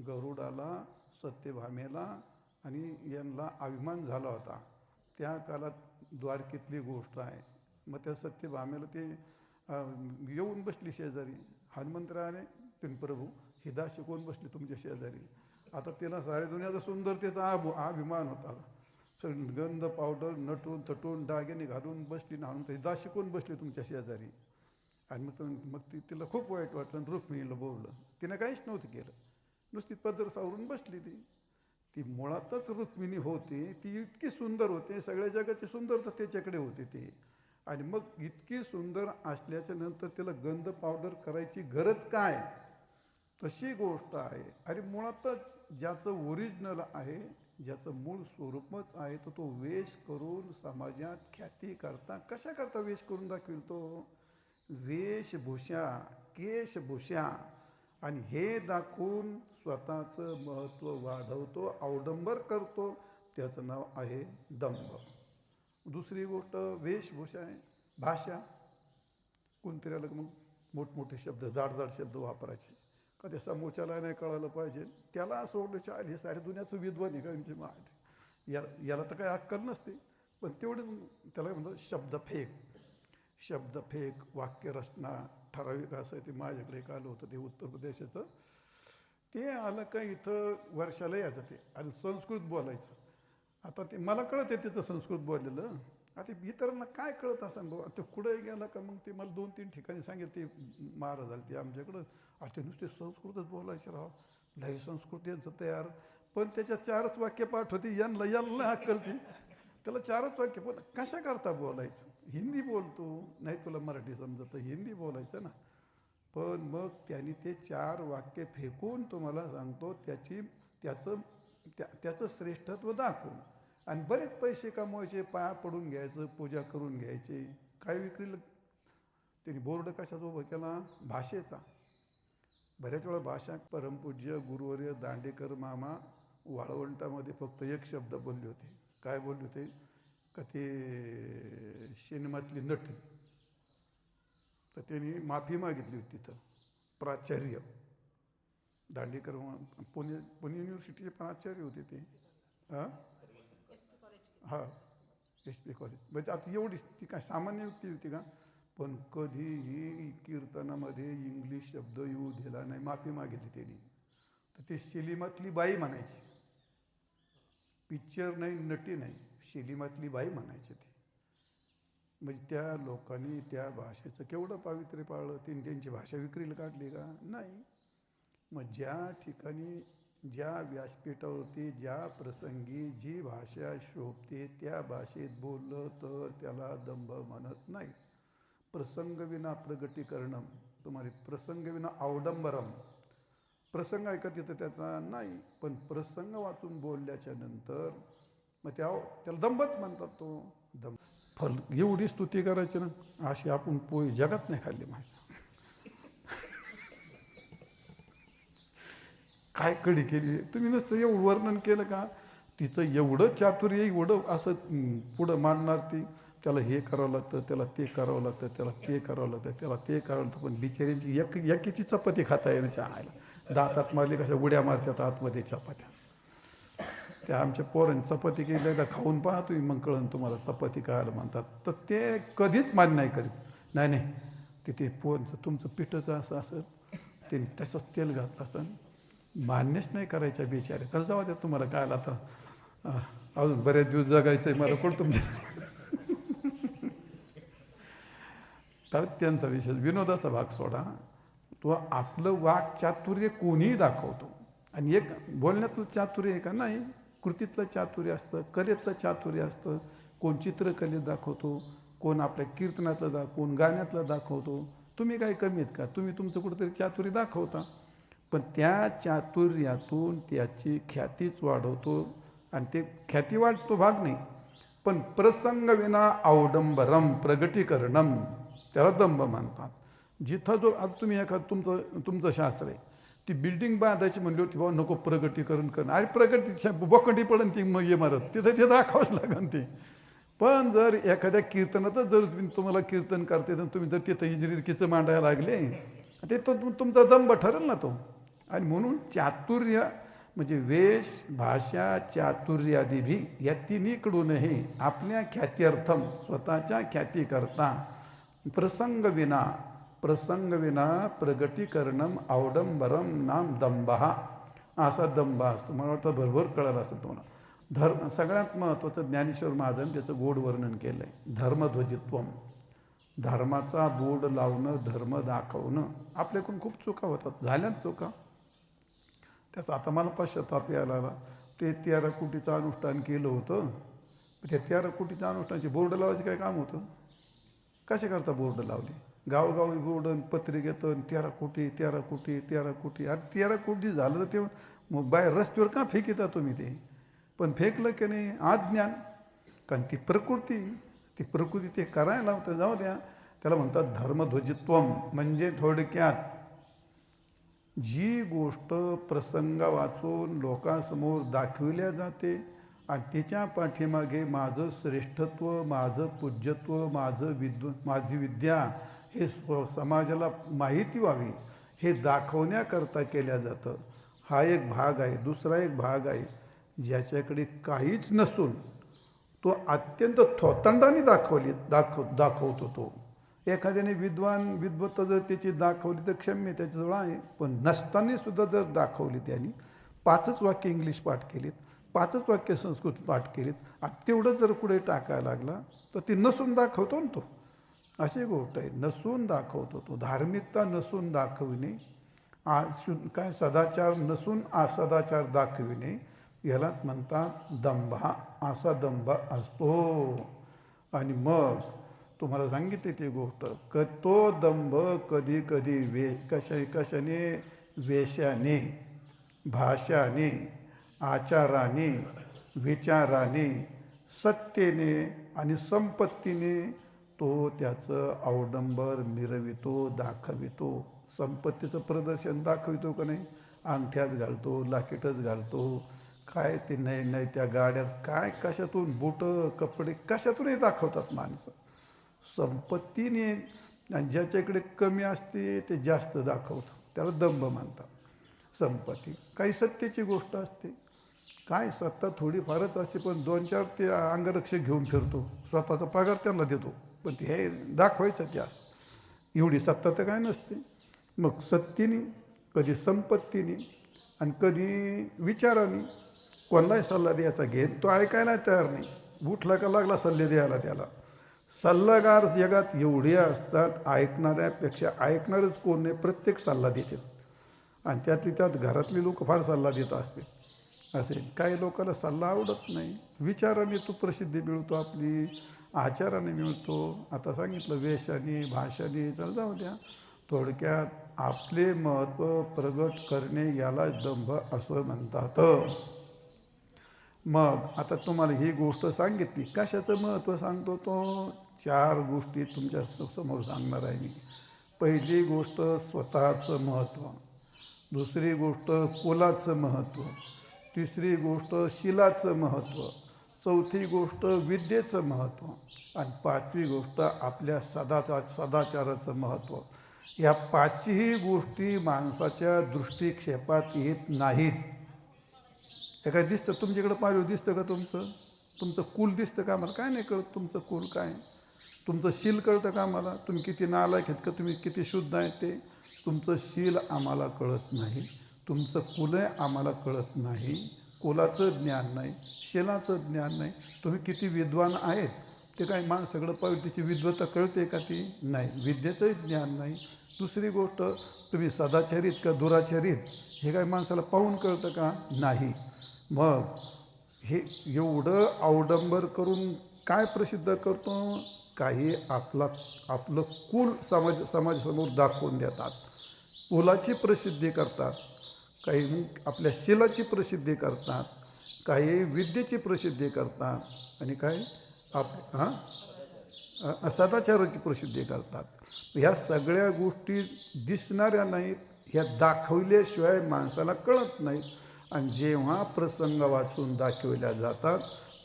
गरुडाला सत्यभामेला आणि यांना अभिमान झाला होता, त्या काळात द्वारकेतली गोष्ट आहे. मग त्या सत्यभामेला ते येऊन बसली शेजारी, हनुमंतरायाने तीन प्रभू ही दासी कोण बसली तुमच्या शेजारी. आता तिला साऱ्या दुनियाचा सुंदरतेचा अभिमान होता, गंध पावडर नटून थटून दागिने घालून बसली ना, ही दासी कोण बसली तुमच्या शेजारी. आणि मग तिला खूप वाईट वाटलं, रुक्मिणीला बोललं. तिनं काहीच नव्हतं केलं, नुसती पदर सावरून बसली. ती मुळातच रुक्मिणी होती, ती इतकी सुंदर होते, सगळ्या जगाची सुंदरता त्याच्याकडे होती ती. आणि मग इतकी सुंदर असल्याच्या नंतर तिला गंध पावडर करायची गरज काय, तशी गोष्ट आहे. अरे मुळातच ज्याचं ओरिजिनल आहे, ज्याचं मूळ स्वरूपच आहे, तर तो वेश करून समाजात ख्याती करता कशा करता वेश करून दाखविल तो. वेशभूषा केशभूषा आणि हे दाखवून स्वतःचं महत्त्व वाढवतो, अवडंबर करतो, त्याचं नाव आहे दंभ. दुसरी गोष्ट वेशभूषा आहे. भाषा, कोणतरी आलं मग मोठमोठे शब्द जाड शब्द वापरायचे का ते समोरच्याला नाही कळालं पाहिजे, त्याला असं वाटलं आले साऱ्या दुनियाचं विद्वान आहे का यांची माहिती, याला तर काही अक्कल नसते. पण तेवढे त्याला म्हणतात शब्दफेक वाक्यरचना ठराविक असं. ते माझ्याकडे एक आलं होतं, ते उत्तर प्रदेशाचं ते आलं का इथं वर्षाला यायचं ते आणि संस्कृत बोलायचं. आता ते मला कळत आहे त्याचं संस्कृत बोललेलं. आता इतरांना काय कळत असं भाऊ. आता कुठे गेला का मग ते मला 2-3 ठिकाणी सांगितलं ते महाराज आले ते आमच्याकडं. आता नुसते संस्कृतच बोलायचे राव. लई संस्कृत यांचं तयार. पण त्याच्या 4च वाक्य पाठ होती. यांना अक्कल ती. त्याला 4च वाक्य. पण कशा करता बोलायचं. हिंदी बोलतो नाही तुला मराठी समजत हिंदी बोलायचं ना. पण मग त्यांनी ते 4 वाक्य फेकून तुम्हाला सांगतो त्याचं श्रेष्ठत्व दाखवून आणि बरेच पैसे कमवायचे. पाया पडून घ्यायचं, पूजा करून घ्यायचे. काय विक्रीला त्यांनी बोर्ड कशाचा उभं केला. भाषेचा. बऱ्याच वेळा भाषा परमपूज्य गुरुवर्य दांडेकर मामा वाळवंटामध्ये फक्त एक शब्द बोलले होते. काय बोलले होते का ते सिनेमातली नटी. तर त्यांनी माफी मागितली होती तिथं. प्राचार्य दांडेकर पुणे युनिव्हर्सिटीचे प्राचार्य होते ते. हां SP कॉलेज. म्हणजे आता एवढीच ती काय सामान्य व्यक्ती होती का. पण कधीही कीर्तनामध्ये इंग्लिश शब्द येऊ दिला नाही. माफी मागितली त्यांनी. तर ते सिनेमातली बाई म्हणायची. पिक्चर नाही, नटी नाही, सिनेमातली बाई म्हणायची ती. म्हणजे त्या लोकांनी त्या भाषेचं केवढं पावित्र्य पाळलं. त्यांची भाषा विक्रीला काढली का नाही. मग ज्या ठिकाणी ज्या व्यासपीठावरती ज्या प्रसंगी जी भाषा शोभते त्या भाषेत बोललं तर त्याला दंभ म्हणत नाही. प्रसंगविना प्रगटीकरणम. तुम्हाला प्रसंगविना अवडंबरम. प्रसंग आहे का तिथं त्याचा नाही. पण प्रसंग वाचून बोलल्याच्या नंतर मग त्याला दंभच म्हणतात. तो दंभ. फल एवढी स्तुती करायची ना. अशी आपण पोळी जगात नाही खाल्ली माणसं. काय कडी केली. तुम्ही नुसतं एवढं वर्णन केलं का. तिचं एवढं चातुर्य एवढं असं पुढं मांडणार ती. त्याला हे करावं लागतं, त्याला ते करावं लागतं, त्याला ते करावं लागतं, त्याला ते करावं लागतं. पण बिचाऱ्यांची एकीची चपाती खाता येण्याच्या आयला. दातात मारली कशा उड्या मारतात आतमध्ये चपात्या. त्या आमच्या पोरांनी चपाती केली एकदा खाऊन पहा तुम्ही मग कळण तुम्हाला चपाती खायला म्हणतात. तर ते कधीच मान्य नाही करीत. नाही तिथे पोरांचं तुमचं पिठचं असं असं त्यांनी तसंच तेल घातलं असं मान्यच नाही करायच्या बिचारे. चल जाऊ द्या तुम्हाला काय आता अजून बरेच दिवस जगायचं आहे मला कोण तुमच्या. तर त्यांचा विषय विनोदाचा भाग सोडा. तो आपलं वाक्चातुर्य कोणीही दाखवतो. आणि एक बोलण्यातलं चातुर्य आहे का नाही. कृतीतलं चातुर्य असतं, कलेतलं चातुर्य असतं. कोण चित्रकलेत दाखवतो, कोण आपल्या कीर्तनातलं कोण गाण्यातलं दाखवतो. तुम्ही काही कमी आहेत का. तुम्ही तुमचं कुठंतरी चातुर्य दाखवता. पण त्या चातुर्यातून त्याची ख्यातीच वाढवतो. आणि ते ख्याती वाढतो भाग नाही. पण प्रसंगविना अवडंबरम प्रगटीकरणम त्याला दंभ म्हणतात. जिथं जो आता तुम्ही तुमचं शास्त्र आहे. ती बिल्डिंग बांधायची म्हणली होती बाबा नको प्रगटीकरण करणं. अरे प्रगती बोकंडी पडन ती मग इमारत तिथं ते दाखवावंच लागेल ते. पण जर एखाद्या कीर्तनातच जर तुम्हाला कीर्तन करते तर तुम्ही जर तिथं इंजिनियरिंगचं मांडायला लागले ते तुमचा दंभ ठरेल ना तो. आणि म्हणून चातुर्य म्हणजे वेश भाषा चातुर्यादिभी या तिन्हीकडूनही आपल्या ख्यात्यर्थम स्वतःच्या ख्यातीकरता प्रसंगविना प्रगटीकरणम अवडंबरम नाम दंभहा. असा दंभ असतो. मला वाटतं भरभर कळालं असं तुम्हाला. सगळ्यात महत्त्वाचं ज्ञानेश्वर महाराजांनी त्याचं गोड वर्णन केलं आहे. धर्मध्वजित्वम. धर्माचा बोर्ड लावणं, धर्म दाखवणं. आपल्याकडून खूप चुका होतात. झाल्याच चुका. त्याचा आता मला पश्चाताप यायला लागला. ते 13 कोटीचं अनुष्ठान केलं होतं. त्या 13 कोटीच्या अनुष्ठानाचे बोर्ड लावायचे काय काम होतं. कसे करता बोर्ड लावले. गावोगावी बोर्ड पत्रिकेत 13 कोटी 13 कोटी 13 कोटी. आणि 13 कोटी झालं तर ते मग बाहेर रस्त्यावर का फेकिता तुम्ही ते. पण फेकलं की नाही अज्ञान. कारण ती प्रकृती ते करायला होतं. जाऊ द्या. त्याला म्हणतात धर्मध्वजित्वम. म्हणजे थोडक्यात जी गोष्ट प्रसंग वाचून लोकांसमोर दाखविल्या जाते आणि तिच्या पाठीमागे माझं श्रेष्ठत्व, माझं पूज्यत्व, माझी विद्या हे समाजाला माहिती व्हावी हे दाखवण्याकरता केल्या जातं. हा एक भाग आहे. दुसरा एक भाग आहे ज्याच्याकडे काहीच नसून तो अत्यंत थोतांडाने दाखवतो तो. एखाद्याने विद्वत्ता जर त्याची दाखवली तर क्षम्य त्याच्याजवळ आहे, पण नसताना सुद्धा जर दाखवली त्यांनी 5च वाक्य इंग्लिश पाठ केलीत, 5च वाक्य संस्कृत पाठ केलीत आणि तेवढं जर पुढे टाकायला लागला तर ती नसून दाखवतो ना तो. अशी गोष्ट आहे, नसून दाखवतो तो. धार्मिकता नसून दाखविणे, काय सदाचार नसून सदाचार दाखविणे यालाच म्हणतात दंभ. असा दंभ असतो. आणि मग तुम्हाला सांगितले ती गोष्ट तो दंभ कधी कधी कशाने, वेशाने, भाषाने, आचाराने, विचाराने, सत्तेने आणि संपत्तीने तो त्याचं अवडंबर मिरवितो, दाखवितो. संपत्तीचं प्रदर्शन दाखवितो का नाही? अंगठ्यात घालतो, लाकीटच घालतो, काय ते नाही त्या गाड्यात काय कशातून बुटं कपडे कशातूनही दाखवतात माणसं. संपत्तीने आणि ज्याच्याकडे कमी असते ते जास्त दाखवतं, त्याला दंभ म्हणतात. संपत्ती काही सत्तेची गोष्ट असते, काय सत्ता थोडीफारच असते, पण 2-4 ते अंगरक्षक घेऊन फिरतो, स्वतःचा पगार त्यांना देतो, पण ते हे दाखवायचं ते असं. एवढी सत्ता तर काय नसते. मग सत्तेने, कधी संपत्तीने आणि कधी विचाराने कोणालाही सल्ला द्यायचा घेईन, तो ऐकायला तयार नाही. उठला का लागला सल्ले द्यायला त्याला. सल्लागार जगात एवढे असतात, ऐकणाऱ्यापेक्षा ऐकणारच कोण नाही, प्रत्येक सल्ला देतात. आणि त्यात घरातली लोक फार सल्ला देत असते. असे काही लोकांना सल्ला आवडत नाही. विचाराने तो प्रसिद्धी मिळतो, आपली आचाराने मिळतो. आता सांगितलं वेशाने, भाषाने, चल जाऊ द्या. थोडक्यात आपले महत्त्व प्रगट करणे याला दंभ असं म्हणतात. मग आता तुम्हाला ही गोष्ट सांगितली, कशाचं महत्त्व सांगतो तो? 4 गोष्टी तुमच्या समोर सांगणार आहे मी. पहिली गोष्ट स्वतःचं महत्त्व, दुसरी गोष्ट कुलाचं महत्त्व, तिसरी गोष्ट शिलाचं महत्त्व, चौथी गोष्ट विद्येचं महत्त्व आणि 5वी गोष्ट आपल्या सदाचाराचं महत्त्व. या 5ही गोष्टी माणसाच्या दृष्टिक्षेपात येत नाहीत. हे काय दिसतं तुमच्याकडं? पाहिलं दिसतं का तुमचं कुल दिसतं का? आम्हाला काय नाही कळत तुमचं कुल काय. तुमचं शील कळतं का आम्हाला? तुम्ही किती नालायक आहेत का, तुम्ही किती शुद्ध आहेत ते. तुमचं शील आम्हाला कळत नाही, तुमचं कुलय आम्हाला कळत नाही, कुलाचं ज्ञान नाही, शीलाचं ज्ञान नाही. तुम्ही किती विद्वान आहेत ते काय सगळं पाहिजे, तिची विद्वत्ता कळते का ती? नाही, विद्येचंही ज्ञान नाही. दुसरी गोष्ट, तुम्ही सदाचारीत का दुराचारीत हे काय माणसाला पाहून कळतं का? नाही. मग हे एवढं अवडंबर करून काय प्रसिद्ध करतो? काही आपलं कुल समाजासमोर दाखवून देतात, कुलाची प्रसिद्धी करतात, काही आपल्या शीलाची प्रसिद्धी करतात, काही विद्येची प्रसिद्धी करतात आणि काही सदाचाराची प्रसिद्धी करतात. ह्या सगळ्या गोष्टी दिसणाऱ्या नाहीत, ह्या दाखवल्याशिवाय माणसाला कळत नाहीत. आणि जेव्हा प्रसंग वाचून दाखवल्या जातात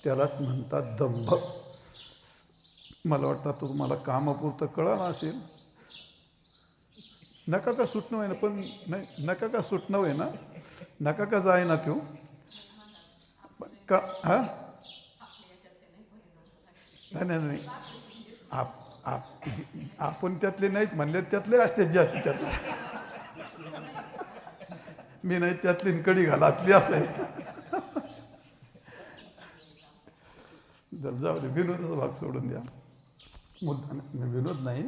त्यालाच म्हणतात दंभ. मला वाटतं तुम्हाला कामापुरतं कळलं असेल. नका का सुटणं आहे ना, पण नाही नका का सुटणं आहे ना, नका का जाय ना तो का? हां नाही आपण त्यातले नाहीत म्हणले, त्यातले असते जास्त. त्यातले मी नाही त्यातली कडी घालातली असे. जर जाऊ दे, विनोदाचा भाग सोडून द्या. विनोद नाही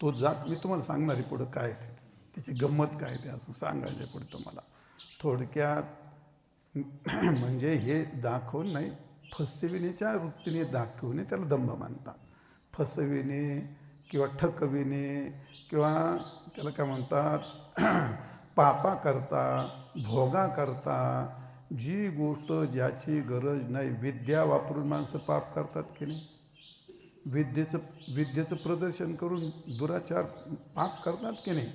तो जात. मी तुम्हाला सांगणार आहे पुढं काय ते, तिची गंमत काय ते अजून सांगायचं आहे पुढे तुम्हाला. थोडक्यात म्हणजे हे दाखवून नाही, फसविण्याच्या वृत्तीने दाखवणे त्याला दंभ म्हणतात. फसविणे किंवा ठकविणे किंवा त्याला काय म्हणतात, पापा करता, भोगा करता, जी गोष्ट ज्याची गरज नाही. विद्या वापरून माणसं पाप करतात की नाही? विद्येचं प्रदर्शन करून दुराचार पाप करतात की नाही?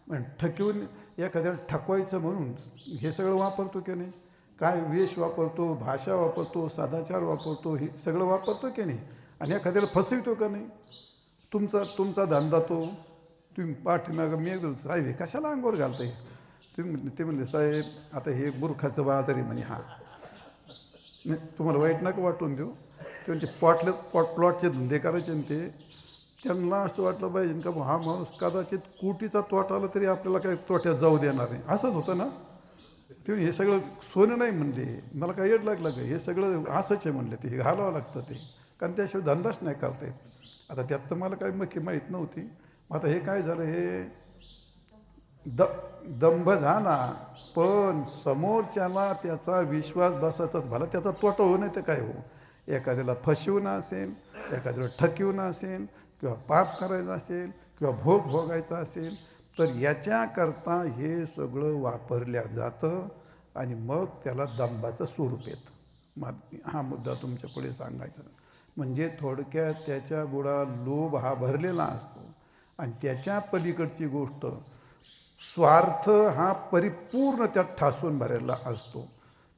पण ठकवून एखाद्याला ठकवायचं म्हणून हे सगळं वापरतो की नाही? काय वेश वापरतो, भाषा वापरतो, सदाचार वापरतो, हे सगळं वापरतो की नाही? आणि एखाद्याला फसवितो का नाही? तुमचा धंदा तो. तुम्ही पाठीमागं मी साहेब कशाला अंगावर घालताय? ते म्हणले साहेब आता हे मूर्खाचं बाजार आहे म्हणे. हां नाही तुम्हाला वाईट नका वाटून देऊ. ते म्हणजे प्लॉटचे धंदे करायचे आणि ते त्यांना असं वाटलं पाहिजे का हा माणूस कदाचित कोटीचा तोटा आला तरी आपल्याला काही तोट्यात जाऊ देणार नाही. असंच होतं ना. ते हे सगळं सोनं नाही म्हणले, मला काय येड लागलं का, हे सगळं असंच आहे म्हणले, ते घालावं लागतं ते, कारण त्याशिवाय धंदाच नाही करता येत. आता त्यात तर मला काही मक्की माहीत नव्हती. आता हे काय झालं, हे दंभ झाला, पण समोरच्याला त्याचा विश्वास बसतच भला त्याचा तोटा होऊ नये तर काय हो, एखाद्याला फसवून असेल, एखाद्याला ठकिवून असेल, किंवा पाप करायचं असेल, किंवा भोग भोगायचा असेल, तर याच्याकरता हे सगळं वापरल्या जातं आणि मग त्याला दंभाचं स्वरूप येतं. हा मुद्दा तुमच्या पुढे सांगायचा. म्हणजे थोडक्यात त्याच्या बुडाला लोभ हा भरलेला असतो आणि त्याच्या पलीकडची गोष्ट स्वार्थ हा परिपूर्ण त्यात ठासून भरलेला असतो.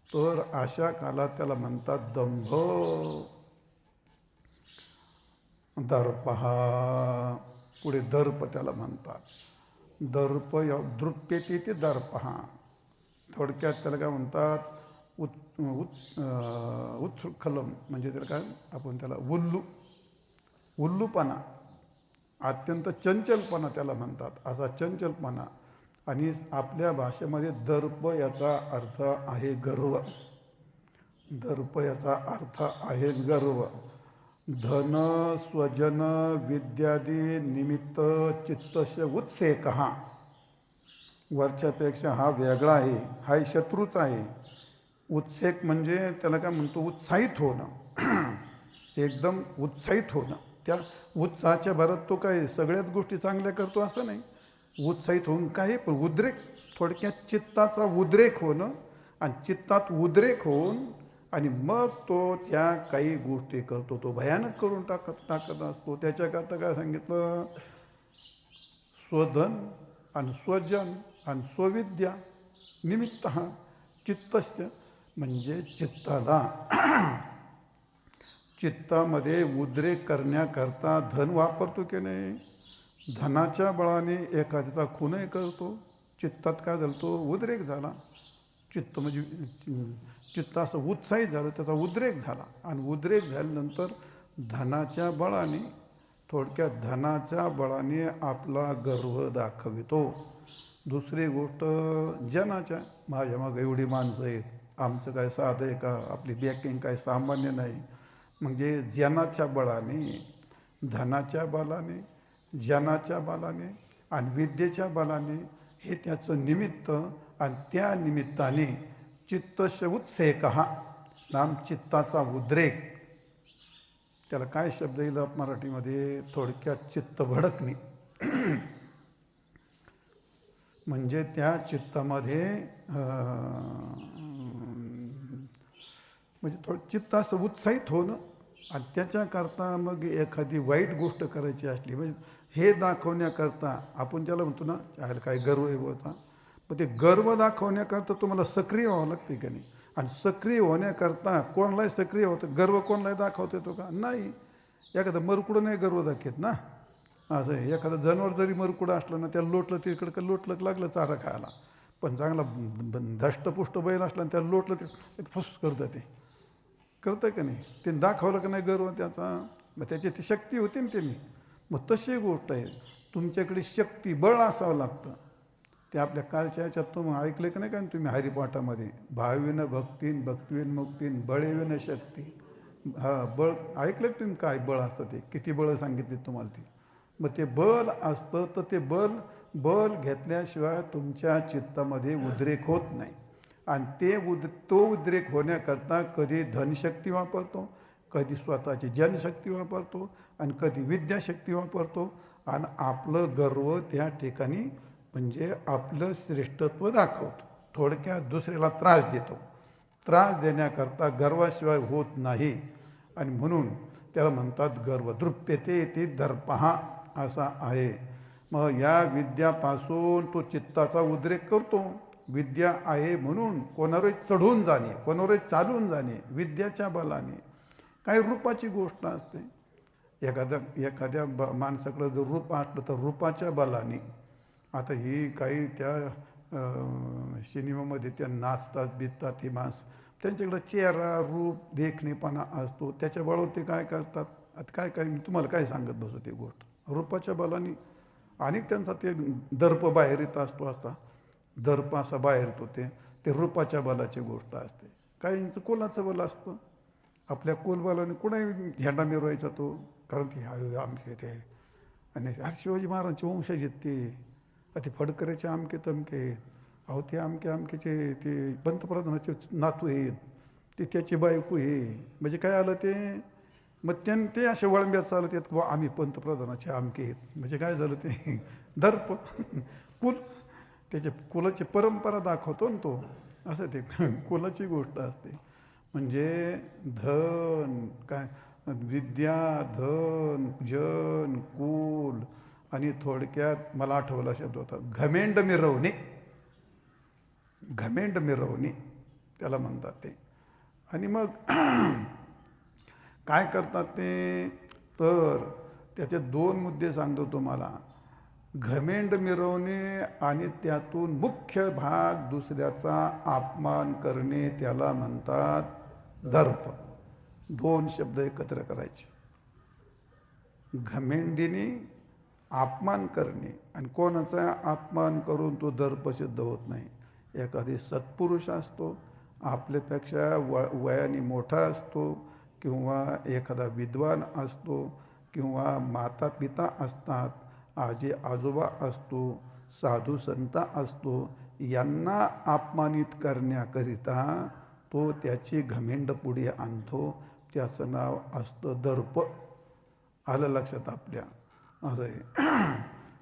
तर अशा कालात त्याला म्हणतात दंभ. दर्पहा, पुढे दर्प त्याला म्हणतात. दर्प दृप्यते ते दर्पहा. थोडक्यात त्याला काय म्हणतात, उत्खलम, म्हणजे त्याला काय आपण त्याला उल्लूपणा, अत्यंत चंचलपणा त्याला म्हणतात, असा चंचलपणा. आणि आपल्या भाषेमध्ये दर्प याचा अर्थ आहे गर्व. दर्प याचा अर्थ आहे गर्व. धन स्वजन विद्यादी निमित्त चित्तस्य उत्सेकः. वरच्यापेक्षा हा वेगळा आहे, हा शत्रूच आहे. उत्सेक म्हणजे त्याला काय म्हणतो, उत्साहित होणं, एकदम उत्साहित होणं. त्या उत्साहाच्या भरात तो काय सगळ्याच गोष्टी चांगल्या करतो असं नाही. उत्साहित होऊन काही पण उद्रेक, थोडक्यात चित्ताचा उद्रेक होणं, आणि चित्तात उद्रेक होऊन आणि मग तो त्या काही गोष्टी करतो, तो भयानक करून टाकत असतो. त्याच्याकरता काय सांगितलं, स्वधन आणि स्वजन आणि स्वविद्या निमित्त चित्तस्य, म्हणजे चित्तामध्ये उद्रेक करण्याकरता धन वापरतो की नाही. धनाच्या बळाने एखाद्याचा खूनही करतो. चित्तात काय झालं, तो उद्रेक झाला. चित्त म्हणजे चित्त असं उत्साहित झालं, त्याचा उद्रेक झाला. आणि उद्रेक झाल्यानंतर धनाच्या बळाने, थोडक्यात धनाच्या बळाने आपला गर्व दाखवितो. दुसरी गोष्ट जनाच्या, माझ्या मागं एवढी माणसं आहेत, आमचं काय साधं आहे का, आपली बॅकिंग काय सामान्य नाही. म्हणजे जनाच्या बळाने, धनाच्या बळाने, जनाच्या बळाने आणि विद्येच्या बळाने, हे त्याचं निमित्त. आणि त्या निमित्ताने चित्तस्य उत्सेकः, नाम चित्ताचा उद्रेक. त्याला काय शब्द येईल मराठीमध्ये, थोडक्यात चित्त भडकणे. म्हणजे त्या चित्तामध्ये म्हणजे थोडं चित्त असं उत्साहित होणं. आणि त्याच्याकरता मग एखादी वाईट गोष्ट करायची असली, म्हणजे हे दाखवण्याकरता आपण त्याला म्हणतो ना, यायला काय गर्व आहे होता, पण ते गर्व दाखवण्याकरता तुम्हाला सक्रिय व्हावं लागते का नाही. आणि सक्रिय होण्याकरता कोणालाही सक्रिय होतं, गर्व कोणालाही दाखवता येतो का, नाही. एखादं मरकुडं नाही गर्व दाखवत ना, असं आहे. एखादं जनावर जरी मरकुडं असलं ना, त्याला लोटलं तिकडं का लोटलं लागलं चारा खायला, पण चांगला धष्टपुष्ट बैल असला आणि त्याला लोटलं ते फुस करतं, ते करतं का नाही, ते दाखवलं का नाही गर्व त्याचा, मग त्याची ती शक्ती होती ना त्यांनी. मग तशी गोष्ट आहे, तुमच्याकडे शक्ती बळ असावं लागतं. ते आपल्या कालच्या याच्यात तुम्ही ऐकले का नाही का तुम्ही हरिपाठामध्ये, भावीन भक्तीन भक्तीन मुक्तीन बळेविन शक्ती. बळ ऐकलं का तुम्ही, काय बळ असतं ते, किती बळ सांगितले तुम्हाला ती. मग ते बल असतं, तर ते बल घेतल्याशिवाय तुमच्या चित्तामध्ये उद्रेक होत नाही. आणि तो उद्रेक होण्याकरता कधी धनशक्ती वापरतो, कधी स्वतःची जनशक्ती वापरतो, आणि कधी विद्याशक्ती वापरतो. आणि आपलं गर्व त्या ठिकाणी म्हणजे आपलं श्रेष्ठत्व दाखवतो. थोडक्यात दुसऱ्याला त्रास देतो. त्रास देण्याकरता गर्वाशिवाय होत नाही. आणि म्हणून त्याला म्हणतात गर्व. दृप्यते ते दर्पहा असा आहे. मग या विद्यापासून तो चित्ताचा उद्रेक करतो. विद्या आहे म्हणून कोणावरही चढून जाणे, कोणावरही चालून जाणे, विद्याच्या बलाने. काही रूपाची गोष्ट असते. एखाद्या माणसाकडं जर रूप असलं तर रूपाच्या बलाने. आता ही काही त्या सिनेमामध्ये त्या नाचतात बिचतात ही माणसं, त्यांच्याकडं चेहरा रूप देखणेपणा असतो, त्याच्या बळावर ते काय करतात. आता काय मी तुम्हाला काय सांगत बसू ती गोष्ट, रूपाच्या बलाने. आणि त्यांचा ते दर्प बाहेर येत असतो असता, दर्प असा बाहेर येतो, ते रूपाच्या बलाची गोष्ट असते. काहींचं कुलाचं बल असतं. आपल्या कुलबलाने कुणाही झेंडा मिरवायचा तो, कारण की आमके ते, आणि शिवाजी महाराजांचे वंशज आहेत ते फडकऱ्याचे आमके तमके आहेत, अहो ते आमके आमकेचे ते पंतप्रधानाचे नातू आहेत, ते त्याची बायको आहे. म्हणजे काय आलं ते, मग ते असे वळंब्यात चालत आहेत किंवा आम्ही पंतप्रधानाचे आमके आहेत. म्हणजे काय झालं ते दर्प कुल, त्याचे कुलाची परंपरा दाखवतो ना तो, असं ते कुलाची गोष्ट असते. म्हणजे धन काय, विद्या, धन, जन, कुल, आणि थोडक्यात मला आठवला शब्द होता घमेंड मिरवणे. घमेंड मिरवणे त्याला म्हणतात ते. आणि मग काय करतात ते, तर त्याचे 2 मुद्दे सांगतो तुम्हाला. घमेंड मिरवणे आणि त्यातून मुख्य भाग दुसऱ्याचा अपमान करणे, त्याला म्हणतात दर्प. 2 शब्द एकत्र करायचे. घमेंडीने अपमान करणे, आणि कोणाचा अपमान करून तो दर्प सिद्ध होत नाही. एखादी सत्पुरुष असतो, आपल्यापेक्षा वयाने मोठा असतो, किंवा एखादा विद्वान असतो, किंवा माता पिता असतात, आजी आजोबा असतो, साधू संत असतो, यांना अपमानित करण्याकरिता तो त्याची घमेंड पुढे आणतो. त्याचं नाव असतं दर्प. आलं लक्षात आपल्या, असं आहे.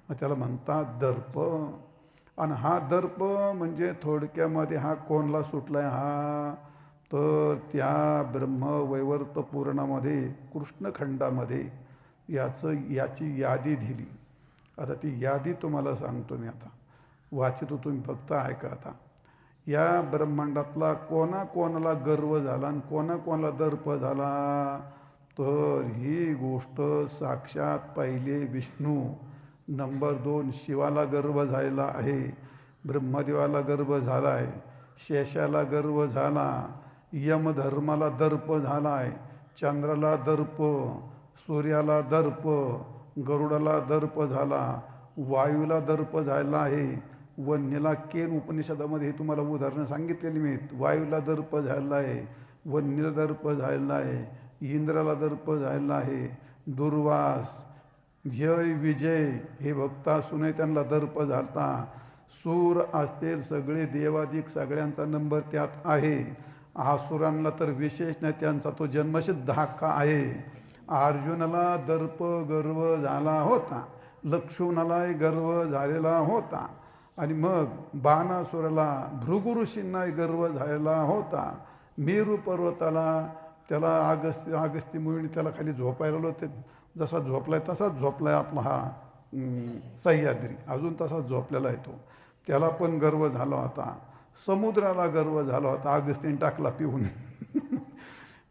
मग त्याला म्हणतात दर्प. आणि हा दर्प म्हणजे थोडक्यामध्ये हा कोणला सुटलाय हा, तर त्या ब्रह्मवैवर्त पुराणामध्ये कृष्णखंडामध्ये याची यादी दिली. आता ती यादी तुम्हाला सांगतो मी, आता वाचितो, तुम्ही फक्त ऐका. आता या ब्रह्मांडातला कोणाकोणाला गर्व झाला आणि कोणाकोणाला दर्प झाला, तर ही गोष्ट साक्षात पहिले विष्णू, नंबर 2 शिवाला गर्व झालेला आहे, ब्रह्मदेवाला गर्व झाला आहे, शेषाला गर्व झाला, यमधर्माला दर्प झाला आहे, चंद्राला दर्प, सूर्याला दर्प, गरुडाला दर्प झाला, वायूला दर्प झाला आहे. वन्यला केन उपनिषदामध्ये तुम्हाला उदाहरणं सांगितलेली मी. वायूला दर्प झालेला आहे, वन्यला दर्प झालेला आहे, इंद्राला दर्प झालेला आहे, दुर्वास, जय विजय हे भक्त असूनही त्यांना दर्प झालता. सूर असतील सगळे देवादिक सगळ्यांचा नंबर त्यात आहे. आसुरांना तर विशेष नाही, त्यांचा तो जन्मसिद्ध हक्क आहे. अर्जुनाला दर्प गर्व झाला होता, लक्ष्मणालाही गर्व झालेला होता, आणि मग बाणासुराला भृगु ऋषींनाही गर्व झालेला होता. मेरू पर्वताला त्याला अगस्ती मुनीने त्याला खाली झोपायला होते, जसा झोपलाय तसाच झोपलाय आपला हा सह्याद्री, अजून तसाच झोपलेला आहे तो, त्याला पण गर्व झाला होता. समुद्राला गर्व झाला होता, अगस्तीने टाकला पिऊन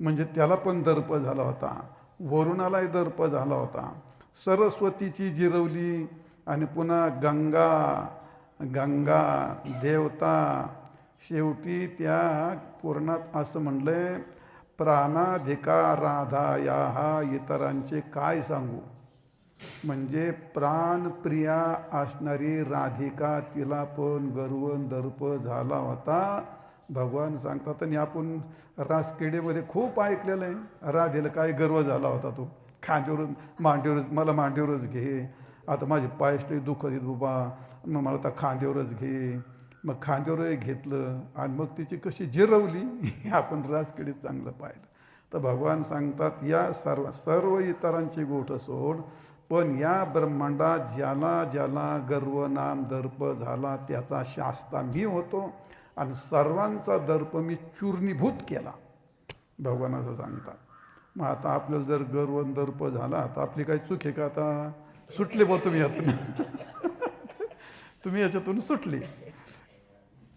म्हणजे त्याला पण दर्प झाला होता. वरुणालाही दर्प झाला होता. सरस्वतीची जिरवली, आणि पुन्हा गंगा देवता. शेवटी त्या पुराणात असं म्हणलंय, प्राणाधिकार राधा या हा इतरांचे काय सांगू. म्हणजे प्राणप्रिया असणारी राधिका, तिला पण गर्व दर्प झाला होता. भगवान सांगतात, आणि आपण रासखेडेमध्ये खूप ऐकलेलं आहे, राधेला काय गर्व झाला होता, तो खांद्यावर मांडीवरच, मला मांडीवरच घे, आता माझे पायसले दुखत आहेत बाबा, मग मला आता खांद्यावरच घे. मग खांद्यावरही घेतलं, आणि मग तिची कशी जिरवली आपण रासखेडीत चांगलं पाहिलं. तर भगवान सांगतात, या सर्व इतरांची गोष्ट सोड, पण या ब्रह्मांडात ज्याला ज्याला गर्व नाम दर्प झाला त्याचा शास्ता मी होतो, आणि सर्वांचा दर्प मी चूर्णीभूत केला, भगवान असं सांगतात. मग आता आपल्याला जर गर्व दर्प झाला तर आपली काही चूक आहे का. आता सुटले बा तुम्ही यातून तुम्ही याच्यातून सुटले.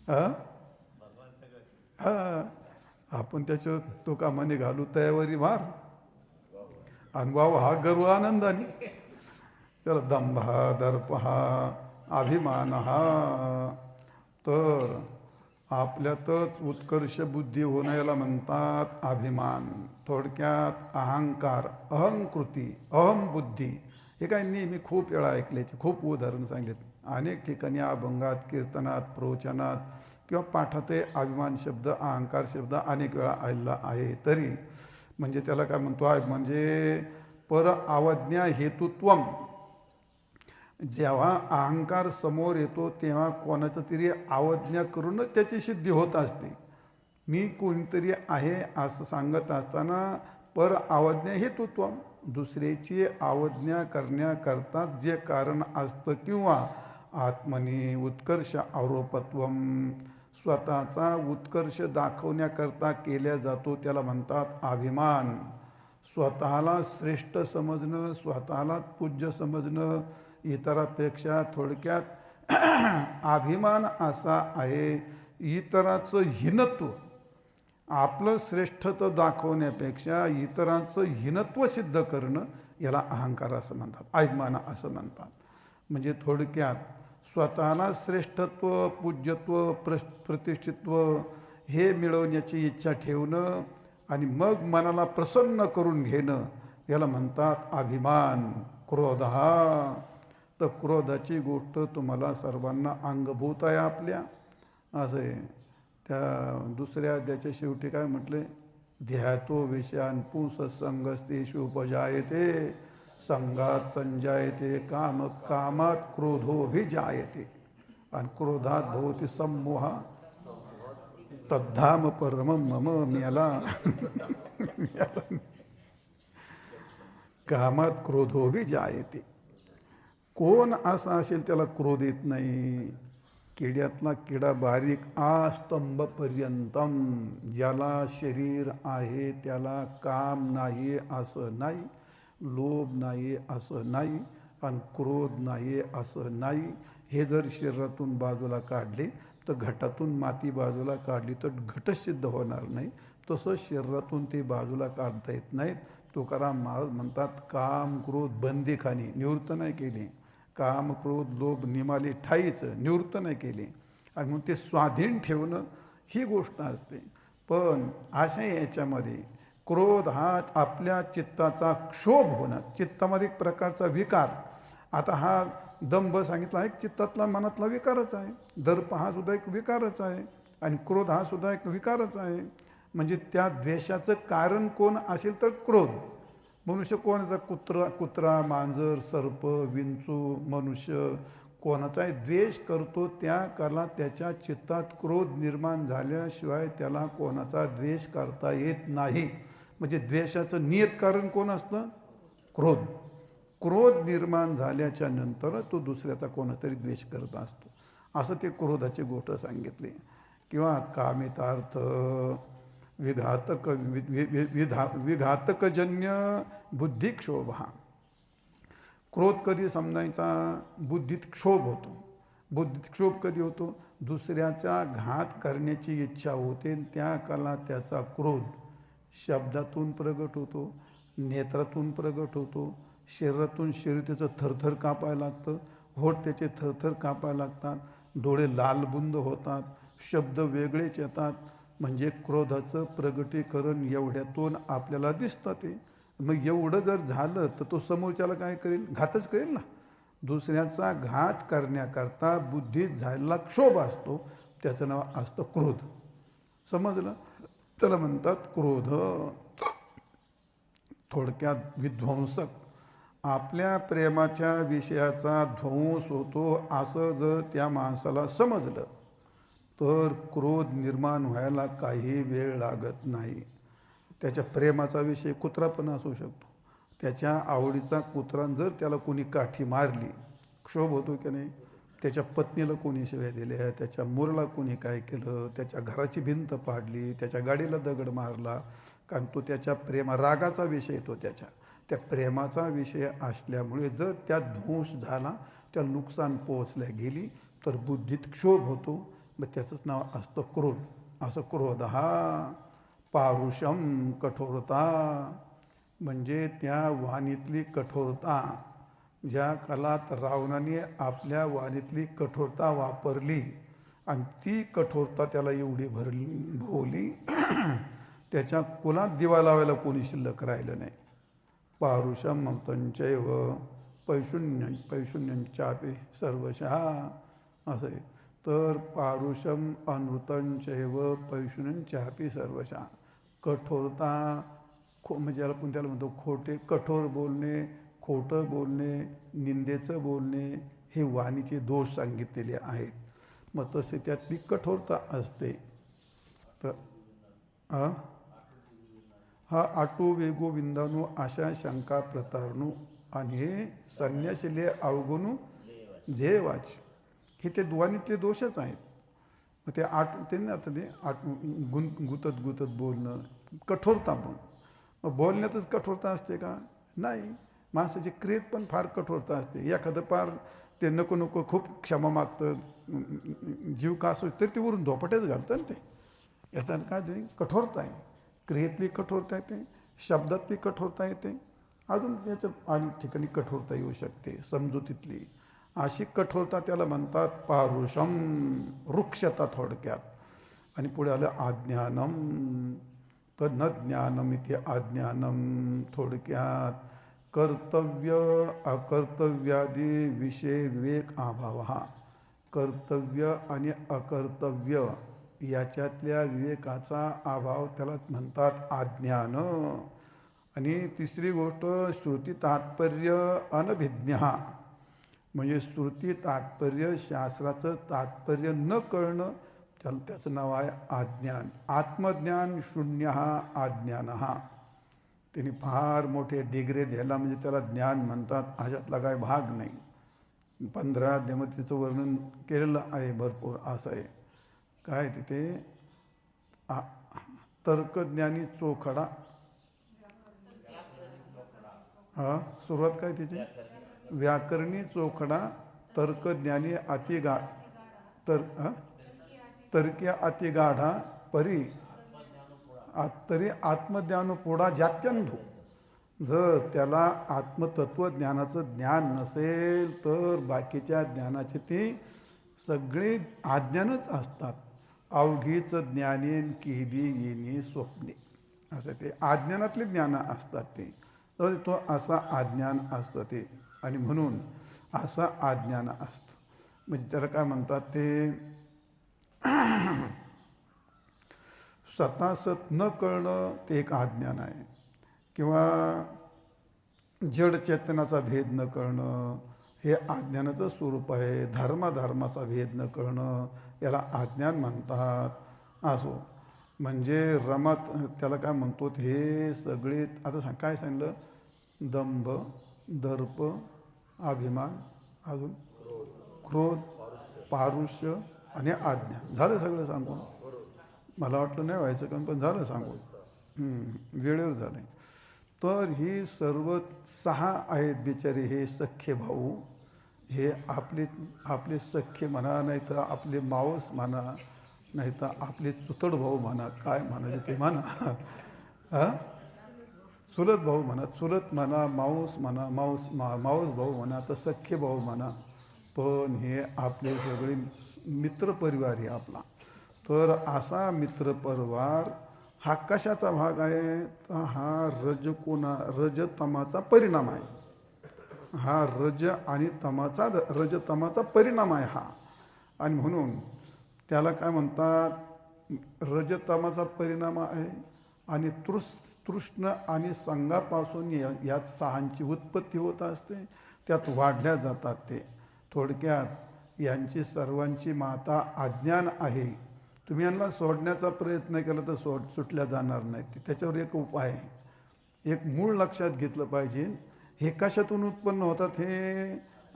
हां, आपण त्याच्या तो कामाने घालू तयावरी मार, आणि वाव हा गर्व आनंदाने, त्याला दंभ दर्प अभिमान तर आपल्यातच उत्कर्ष बुद्धी होण्याला म्हणतात अभिमान. थोडक्यात अहंकार, अहंकृती, अहम बुद्धी हे काय नेहमी खूप वेळा ऐकल्याचे, खूप उदाहरणं सांगितलेत. अनेक ठिकाणी अभंगात, कीर्तनात, प्रवचनात किंवा पाठातही अभिमान शब्द, अहंकार शब्द अनेक वेळा आलेला आहे. तरी म्हणजे त्याला काय म्हणतो आहे, म्हणजे पर अवज्ञा हेतुत्वम. जेव्हा अहंकार समोर येतो तेव्हा कोणाचं तरी अवज्ञा करूनच त्याची सिद्धी होत असते. मी कोणीतरी आहे असं सांगत असताना पर अवज्ञा हेतुत्वम, दुसऱ्याची अवज्ञा करण्याकरता जे कारण असतं, किंवा आत्मनी उत्कर्ष आरोपत्वम, स्वतःचा उत्कर्ष दाखवण्याकरता केल्या जातो, त्याला म्हणतात अभिमान. स्वतःला श्रेष्ठ समजणं, स्वतःला पूज्य समजणं, इतरापेक्षा थोडक्यात अभिमान असा आहे. इतराचं हीनत्व, आपलं श्रेष्ठत्व दाखवण्यापेक्षा इतरांचं हीनत्व सिद्ध करणं, याला अहंकार असं म्हणतात, अभिमान असं म्हणतात. म्हणजे थोडक्यात स्वतःला श्रेष्ठत्व, पूज्यत्व, प्रतिष्ठित्व हे मिळवण्याची इच्छा ठेवणं आणि मग मनाला प्रसन्न करून घेणं, याला म्हणतात अभिमान. क्रोध हा, तर क्रोधाची गोष्ट तुम्हाला सर्वांना अंगभूत आहे आपल्या. असं आहे. त्या दुसऱ्या अध्यायाच्या शेवटी काय म्हटले, ध्यातो विषयान पुंससंगस्तेषु उपजायते, संगात संजायते काम, कामात क्रोधोभिजायते, आणि क्रोधात भवति सम्मोह, तद्धाम परमं मम. मेला कामात क्रोधोभिजायते. कोण असा असेल त्याला क्रोध येत नाही? किड्यातला किडा बारीक आस्तंभपर्यंतम. ज्याला शरीर आहे त्याला काम नाही असं नाही, लोभ नाही असं नाही, आणि क्रोध नाही असं नाही. हे जर शरीरातून बाजूला काढले तर घटातून माती बाजूला काढली तर घटच सिद्ध होणार नाही. तसं शरीरातून ते बाजूला काढता येत नाहीत. तुकाराम महाराज म्हणतात, काम क्रोध बंदीखानी, निवृत्त नाही केले. काम क्रोध लोभ निमाले ठाईचं, निवृत्त नाही केले. आणि म्हणून ते स्वाधीन ठेवणं ही गोष्ट असते. पण अशा याच्यामध्ये क्रोध हा आपल्या चित्ताचा क्षोभ होणं, चित्तामध्ये एक प्रकारचा विकार. आता हा दंभ सांगितला एक चित्तातला मनातला विकारच आहे. दर्प हा सुद्धा एक विकारच आहे, आणि क्रोध हा सुद्धा एक विकारच आहे. म्हणजे त्या द्वेषाचं कारण कोण असेल तर क्रोध. मनुष्य कोणाचा, कुत्रा, मांजर, सर्प, विंचू, मनुष्य कोणाचाही द्वेष करतो, त्या काला त्याच्या चित्तात क्रोध निर्माण झाल्याशिवाय त्याला कोणाचा द्वेष करता येत नाही. म्हणजे द्वेषाचं नियत कारण कोण असतं? क्रोध. क्रोध निर्माण झाल्याच्या नंतर तो दुसऱ्याचा कोणातरी द्वेष करत असतो. असं ते क्रोधाची गोष्ट सांगितली. किंवा कामितार्थ विघातकजन्य बुद्धिक्षोभ. हा क्रोध कधी समजायचा? बुद्धीत क्षोभ होतो. बुद्धीत क्षोभ कधी होतो? दुसऱ्याचा घात करण्याची इच्छा होते, त्या काला त्याचा क्रोध शब्दातून प्रगट होतो, नेत्रातून प्रगट होतो, शरीरातून शरीर त्याचं थरथर कापायला लागतं, होठ त्याचे थरथर कापायला लागतात, डोळे लालबुंद होतात, शब्द वेगळेच येतात. म्हणजे क्रोधाचं प्रगटीकरण एवढ्यातून आपल्याला दिसतं. ते मग एवढं जर झालं तर तो समोरच्याला काय करेल? घातच करेल ना. दुसऱ्याचा घात करण्याकरता बुद्धीत झालेला क्षोभ असतो, त्याचं नाव असतं क्रोध. समजलं? त्याला म्हणतात क्रोध. थोडक्यात विध्वंसक. आपल्या प्रेमाच्या विषयाचा ध्वंस होतो असं जर त्या माणसाला समजलं तर क्रोध निर्माण व्हायला काही वेळ लागत नाही. त्याच्या प्रेमाचा विषय कुत्रा पण असू शकतो. त्याच्या आवडीचा कुत्रा जर त्याला कोणी काठी मारली, क्षोभ होतो की नाही? त्याच्या पत्नीला कोणी शिव्या दिल्या, त्याच्या मुलाला कोणी काय केलं, त्याच्या घराची भिंत पाडली, त्याच्या गाडीला दगड मारला, कारण तो त्याच्या रागाचा विषय येतो. त्या प्रेमाचा विषय असल्यामुळे जर त्या ध्वंस झाला, त्या नुकसान पोहोचल्या गेली तर बुद्धीत क्षोभ होतो. मग त्याचंच नाव असतं क्रोध. असं क्रोध हा पारुषम, कठोरता. म्हणजे त्या वाणीतली कठोरता. ज्या कालात रावणाने आपल्या वाणीतली कठोरता वापरली आणि ती कठोरता त्याला एवढी भोवली त्याच्या कुलात दिवा लावायला कोणी शिल्लक राहिलं नाही. पारुषम तंचैव पैशून्यंचापि सर्वशः असं आहे. तर पारुषम अनृतंचैव पैशून्यंचापि सर्वशः. कठोरता म्हणजे आपण त्याला म्हणतो कठोर बोलणे, खोटं बोलणे, निंदेचं बोलणे हे वाणीचे दोष सांगितलेले आहेत. मग तसे त्यातली कठोरता असते. तर हा आटू वेगो विंदाणू अशा शंका प्रतारणू आणि संन्यासीले अवगुणू झेवाच हे ते द्वानीतले दोषच आहेत. मग ते त्यांनी आता ते गुतत बोलणं, कठोरता मग बोलण्यातच कठोरता असते का? नाही. माणसाची क्रियेत पण फार कठोरता असते. एखादं फार ते नको खूप क्षमा मागतं, जीव का असो तरी ते वरून धोपट्याच घालतं ना. ते याचा काय ते कठोरता आहे. क्रियेतली कठोरता येते, शब्दातली कठोरता येते, अजून याच्यात अनेक ठिकाणी कठोरता येऊ शकते समजुतीतली. अशी कठोरता त्याला म्हणतात पारुषम, वृक्षता थोडक्यात. आणि पुढे आलं अज्ञानम. तर न ज्ञानम इथे अज्ञानम थोडक्यात कर्तव्य अकर्तव्यादी विषय विवेक अभाव. कर्तव्य आणि अकर्तव्य याच्यातल्या विवेकाचा अभाव त्याला म्हणतात अज्ञान. आणि तिसरी गोष्ट श्रुती तात्पर्य अनभिज्ञ, म्हणजे श्रुती तात्पर्य शास्त्राचं तात्पर्य न कळणं त्याचं नाव आहे अज्ञान. आत्मज्ञान शून्य हा अज्ञान. त्यांनी फार मोठे डिग्री द्यायला म्हणजे त्याला ज्ञान म्हणतात. अशातला काय भाग नाही. 15 अध्यायामध्ये त्याचं वर्णन केलेलं आहे भरपूर. असं आहे काय तिथे तर्कज्ञानी चोखडा. सुरुवात काय तिची? व्याकरणी चोखडा तर्कज्ञानी अतिगाढ तर्क्या अतिगाढा परी तरी आत्मज्ञानोपोढा जात्यंधू. जर त्याला आत्मतत्वज्ञानाचं ज्ञान नसेल तर बाकीच्या ज्ञानाचे ते सगळे अज्ञानच असतात. अवघीच ज्ञानेन केली येणे स्वप्ने, असं ते अज्ञानातले ज्ञान असतात ते. तर तो असा अज्ञान असतं ते. आणि म्हणून असा अज्ञान असतं म्हणजे त्याला काय म्हणतात ते स्वतःसत न कळणं ते एक अज्ञान आहे. किंवा जड चेतनाचा भेद न कळणं हे अज्ञानाचं स्वरूप आहे. धर्माचा भेद न कळणं याला अज्ञान म्हणतात. असो म्हणजे रमत त्याला काय म्हणतो हे सगळे आता काय सांगितलं? दंभ, दर्प, अभिमान, अजून क्रोध, पारुष्य आणि अज्ञान. झालं सगळं सांगून? मला वाटलं नाही व्हायचं पण झालं सांगून. वेळेवर झालं. तर ही सर्व 6 आहेत बिचारे हे सख्खे भाऊ. हे आपले सख्खे म्हणा, नाही तर आपले मावस म्हणा, नाही तर आपले चुतड भाऊ म्हणा, काय म्हणायचं ते म्हणा. चुलत भाऊ म्हणा, चुलत म्हणा, माऊस म्हणा, माऊस भाऊ म्हणा, तर सख्खे भाऊ म्हणा. पण हे आपले सगळे मित्रपरिवार आहे आपला. तर असा मित्रपरिवार हा कशाचा भाग आहे? तर हा रजतमाचा परिणाम आहे. हा रजतमाचा परिणाम आहे हा. आणि म्हणून त्याला काय म्हणतात? रजतमाचा परिणाम आहे. आणि तृष्ण आणि संघापासून यात 6ची उत्पत्ती होत असते. त्यात वाढल्या जातात ते. थोडक्यात यांची सर्वांची माता अज्ञान आहे. तुम्ही यांना सोडण्याचा प्रयत्न केला तर सुटल्या जाणार नाहीत. त्याच्यावर एक उपाय आहे. एक मूळ लक्षात घेतलं पाहिजे. हे कशातून उत्पन्न होतात? हे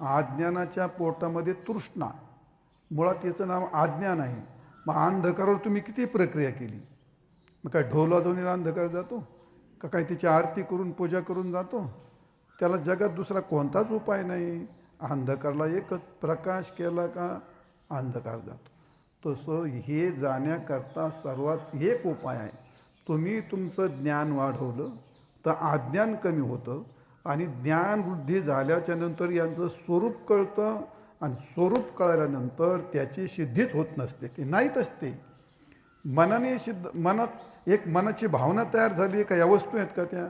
अज्ञानाच्या पोटामध्ये तृष्णा. मुळात याचं नाव अज्ञान आहे. मग अंधकारावर तुम्ही किती प्रक्रिया केली? मग काय ढोल वाजवून अंधकार जातो का? काय तिची आरती करून पूजा करून जातो? त्याला जगात दुसरा कोणताच उपाय नाही. अंधकारला एकच प्रकाश केला का अंधकार जातो. तसं हे जाण्याकरता सर्वात एक उपाय आहे. तुम्ही तुमचं ज्ञान वाढवलं तर अज्ञान कमी होतं. आणि ज्ञान वृद्धी झाल्याच्या नंतर यांचं स्वरूप कळतं. आणि स्वरूप कळल्यानंतर त्याची सिद्धीच होत नसते, ते नाहीत असते. मनाने मनात एक मनाची भावना तयार झाली का? या वस्तू आहेत का? त्या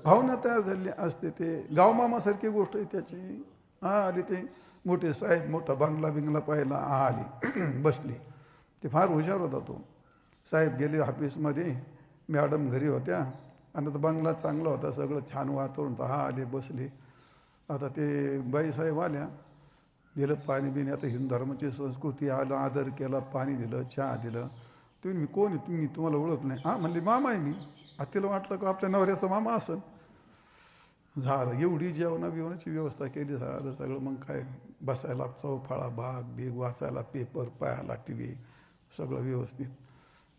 भावना तयार झालेली असते. ते गावमामासारखी गोष्ट आहे त्याची. आली ते मोठे साहेब, मोठा बंगला बिंगला पाहिला, आली बसली. ते फार हुशार होता तो. साहेब गेले ऑफिसमध्ये, मॅडम घरी होत्या, आणि आता बंगला चांगला होता, सगळं छान वातावरण होतं. आले बसले. आता ते बाईसाहेब आल्या, दिलं पाणी बिणी. आता हिंदू धर्माची संस्कृती, आलं आदर केला, पाणी दिलं, चहा दिलं. तुम्ही मी कोण आहे, तुम्ही तुम्हाला ओळख नाही. म्हणले मामा आहे मी. तिला वाटलं का आपल्या नवऱ्याचा मामा असेल. झालं एवढी जेवणा बिवणाची व्यवस्था केली. झालं सगळं. मग काय बसायला चौफाळा, बाग बीग, वाचायला पेपर, पायाला टी व्ही, सगळं व्यवस्थित.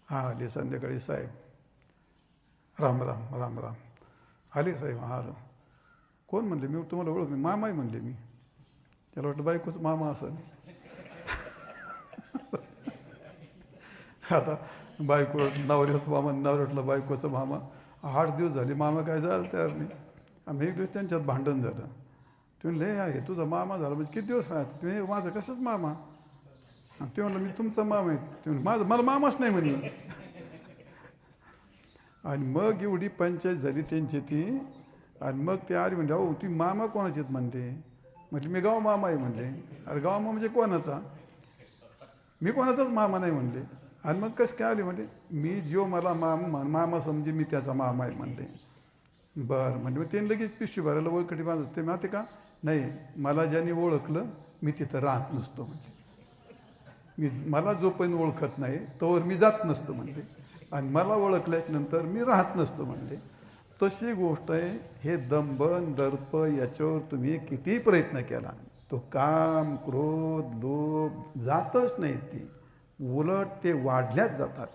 आले संध्याकाळी. साहेब राम राम राम राम. आले साहेब. आलं. कोण म्हणले. मी तुम्हाला ओळख नाही. मामा आहे म्हणले मी. त्याला वाटलं बायकोच मामा असेल. आता बायको नवऱ्याचं मामा, नवऱ्यातलं बायकोचं मामा. 8 दिवस झाले मामा काय झालं तयार नाही. आम्ही एक दिवस त्यांच्यात भांडण झालं. तुम्ही लय आहे तुझा मामा झाला म्हणजे किती दिवस राहायचं. तुम्ही माझं कसंच मामा. ते म्हणलं मी तुमचा मामा आहे. ते म्हणलं माझं मला मामाच नाही म्हणे. आणि मग एवढी पंचायत झाली त्यांची ती. आणि मग ते आली म्हणजे अहो तुम्ही मामा कोणाचे आहेत म्हणते. म्हटलं मी गाव मामा आहे म्हणले. अरे गाव मामा म्हणजे कोणाचा. मी कोणाचाच मामा नाही म्हणले. आणि मग कसं काय आले म्हणजे मी जो मला मामा समजे मी त्याचा मामा आहे म्हणले. बरं म्हणजे मग ते लगेच पिशवी भरायला ओळखटी बांधत. ते माहिती का नाही मला ज्याने ओळखलं मी तिथं राहत नसतो म्हणते. मला जोपर्यंत ओळखत नाही तोवर मी जात नसतो म्हणले. आणि मला ओळखल्यानंतर मी राहत नसतो म्हणले. तशी गोष्ट आहे. हे दंभन दर्प याच्यावर तुम्ही किती प्रयत्न केला तो काम क्रोध लोभ जातच नाही. ती उलट ते वाढल्याच जातात.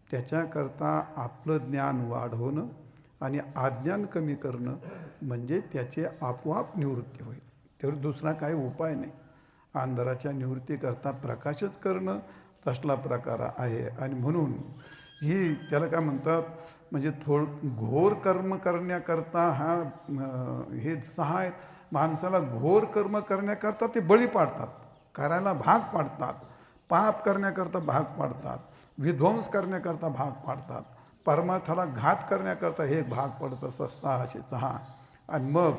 त्याच्याकरता आपलं ज्ञान वाढवणं आणि अज्ञान कमी करणं म्हणजे त्याचे आपोआप निवृत्ती होईल. त्यावर दुसरा काही उपाय नाही. अंधाराच्या निवृत्तीकरता प्रकाशच करणं तसला प्रकार आहे. आणि म्हणून ही त्याला काय म्हणतात म्हणजे घोर कर्म करण्याकरता हे 6 आहेत. माणसाला घोर कर्म करण्याकरता ते बळी पाडतात, करायला भाग पाडतात, पाप करण्याकरता भाग पाडतात, विध्वंस करण्याकरता भाग पाडतात, परमार्थाला घात करण्याकरता हे भाग पडत असतात 606. आणि मग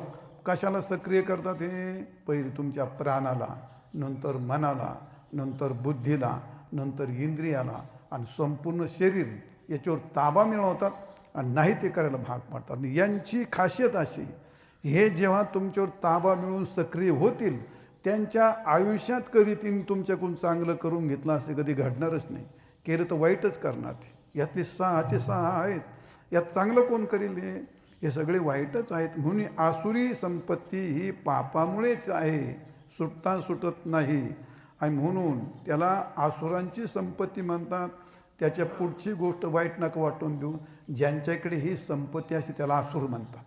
कशाला सक्रिय करतात हे. पहिले तुमच्या प्राणाला, नंतर मनाला, नंतर बुद्धीला, नंतर इंद्रियाला आणि संपूर्ण शरीर याच्यावर ताबा मिळवतात आणि नाही ते करायला भाग पाडतात. आणि यांची खासियत अशी हे जेव्हा तुमच्यावर ताबा मिळून सक्रिय होतील त्यांच्या आयुष्यात कधी तिने तुमच्याकडून चांगलं करून घेतलं असे कधी घडणारच नाही. केलं तर वाईटच करणार. यातली 6 आहेत. यात चांगलं कोण करील हे सगळे वाईटच आहेत. म्हणून आसुरी संपत्ती ही पापामुळेच आहे, सुटता सुटत नाही. आणि म्हणून त्याला आसुरांची संपत्ती म्हणतात. त्याच्या पुढची गोष्ट वाईट नका वाटून देऊ. ज्यांच्याकडे ही संपत्ती असते त्याला आसुर म्हणतात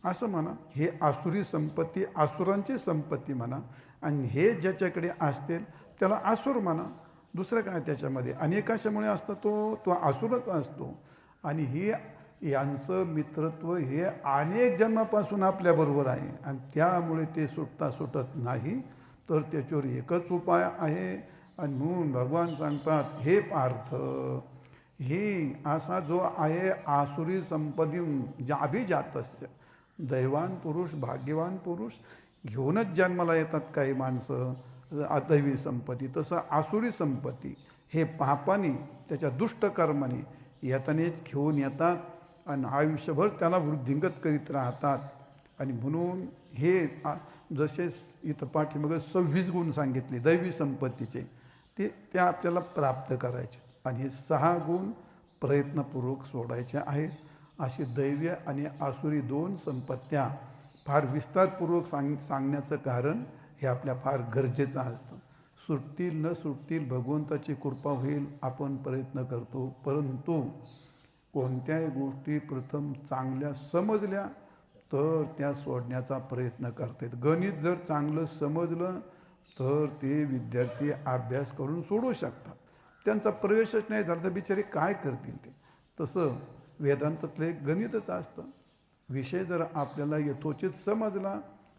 असं म्हणा. हे आसुरी संपत्ती आसुरांची संपत्ती म्हणा. आणि हे ज्याच्याकडे असतील त्याला आसुर म्हणा. दुसरं काय त्याच्यामध्ये अनेकाशामुळे असतं तो आसुरच असतो. आणि हे यांचं मित्रत्व हे अनेक जन्मापासून आपल्याबरोबर आहे आणि त्यामुळे ते सुटता सुटत नाही. तर त्याच्यावर एकच उपाय आहे. आणि म्हणून भगवान सांगतात हे पार्थ हे असा जो आहे आसुरी संपत्ती अभिजातस्य दैवान पुरुष भाग्यवान पुरुष घेऊनच जन्माला येतात काही माणसं अदैवी संपत्ती. तसं आसुरी संपत्ती हे पापाने त्याच्या दुष्ट कर्माने येतानेच घेऊन येतात आणि आयुष्यभर त्याला वृद्धिंगत करीत राहतात. आणि म्हणून हे जसे इथं पाठीमागं 26 गुण सांगितले दैवी संपत्तीचे ते आपल्याला प्राप्त करायचे. आणि हे 6 गुण प्रयत्नपूर्वक सोडायचे आहेत. अशी दैवी आणि आसुरी 2 संपत्त्या फार विस्तारपूर्वक सांगण्याचं कारण हे आपल्या फार गरजेचं असतं. सुटतील न सुटतील भगवंताची कृपा होईल आपण प्रयत्न करतो. परंतु कोणत्याही गोष्टी प्रथम चांगल्या समजल्या तर त्या सोडण्याचा प्रयत्न करतात. गणित जर चांगलं समजलं तर ते विद्यार्थी अभ्यास करून सोडू शकतात. त्यांचा प्रवेशच नाही झाला तर बिचारे काय करतील ते. तसं वेदांतातलं एक गणितच असतं. विषय जर आपल्याला यथोचित समजला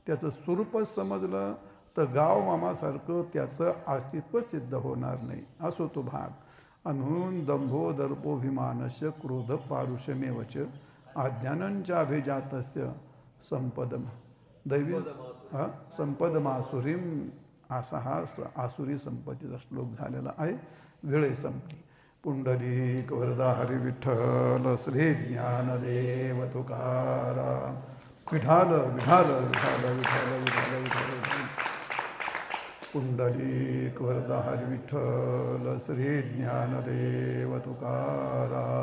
त्याचं स्वरूपच समजलं तर गाव मामासारखं त्याचं अस्तित्व सिद्ध होणार नाही. असो तो भाग. आणि म्हणून दंभो दर्पोभिमानस्य क्रोध पारुष्यमेवच अज्ञानंच अभिजातस्य दैवी संपदमासुरीम असा हा आसुरी संपत्तीचा श्लोक झालेला आहे. वेळ संपली. पुंडलिक वरदा हरी विठ्ठल श्री ज्ञानदेव तुकाराम विठाल विठाल विठाल विठाल विठाल विठाल. पुंडलिक वरदा हरी विठ्ठल श्री ज्ञानदेव तुकाराम.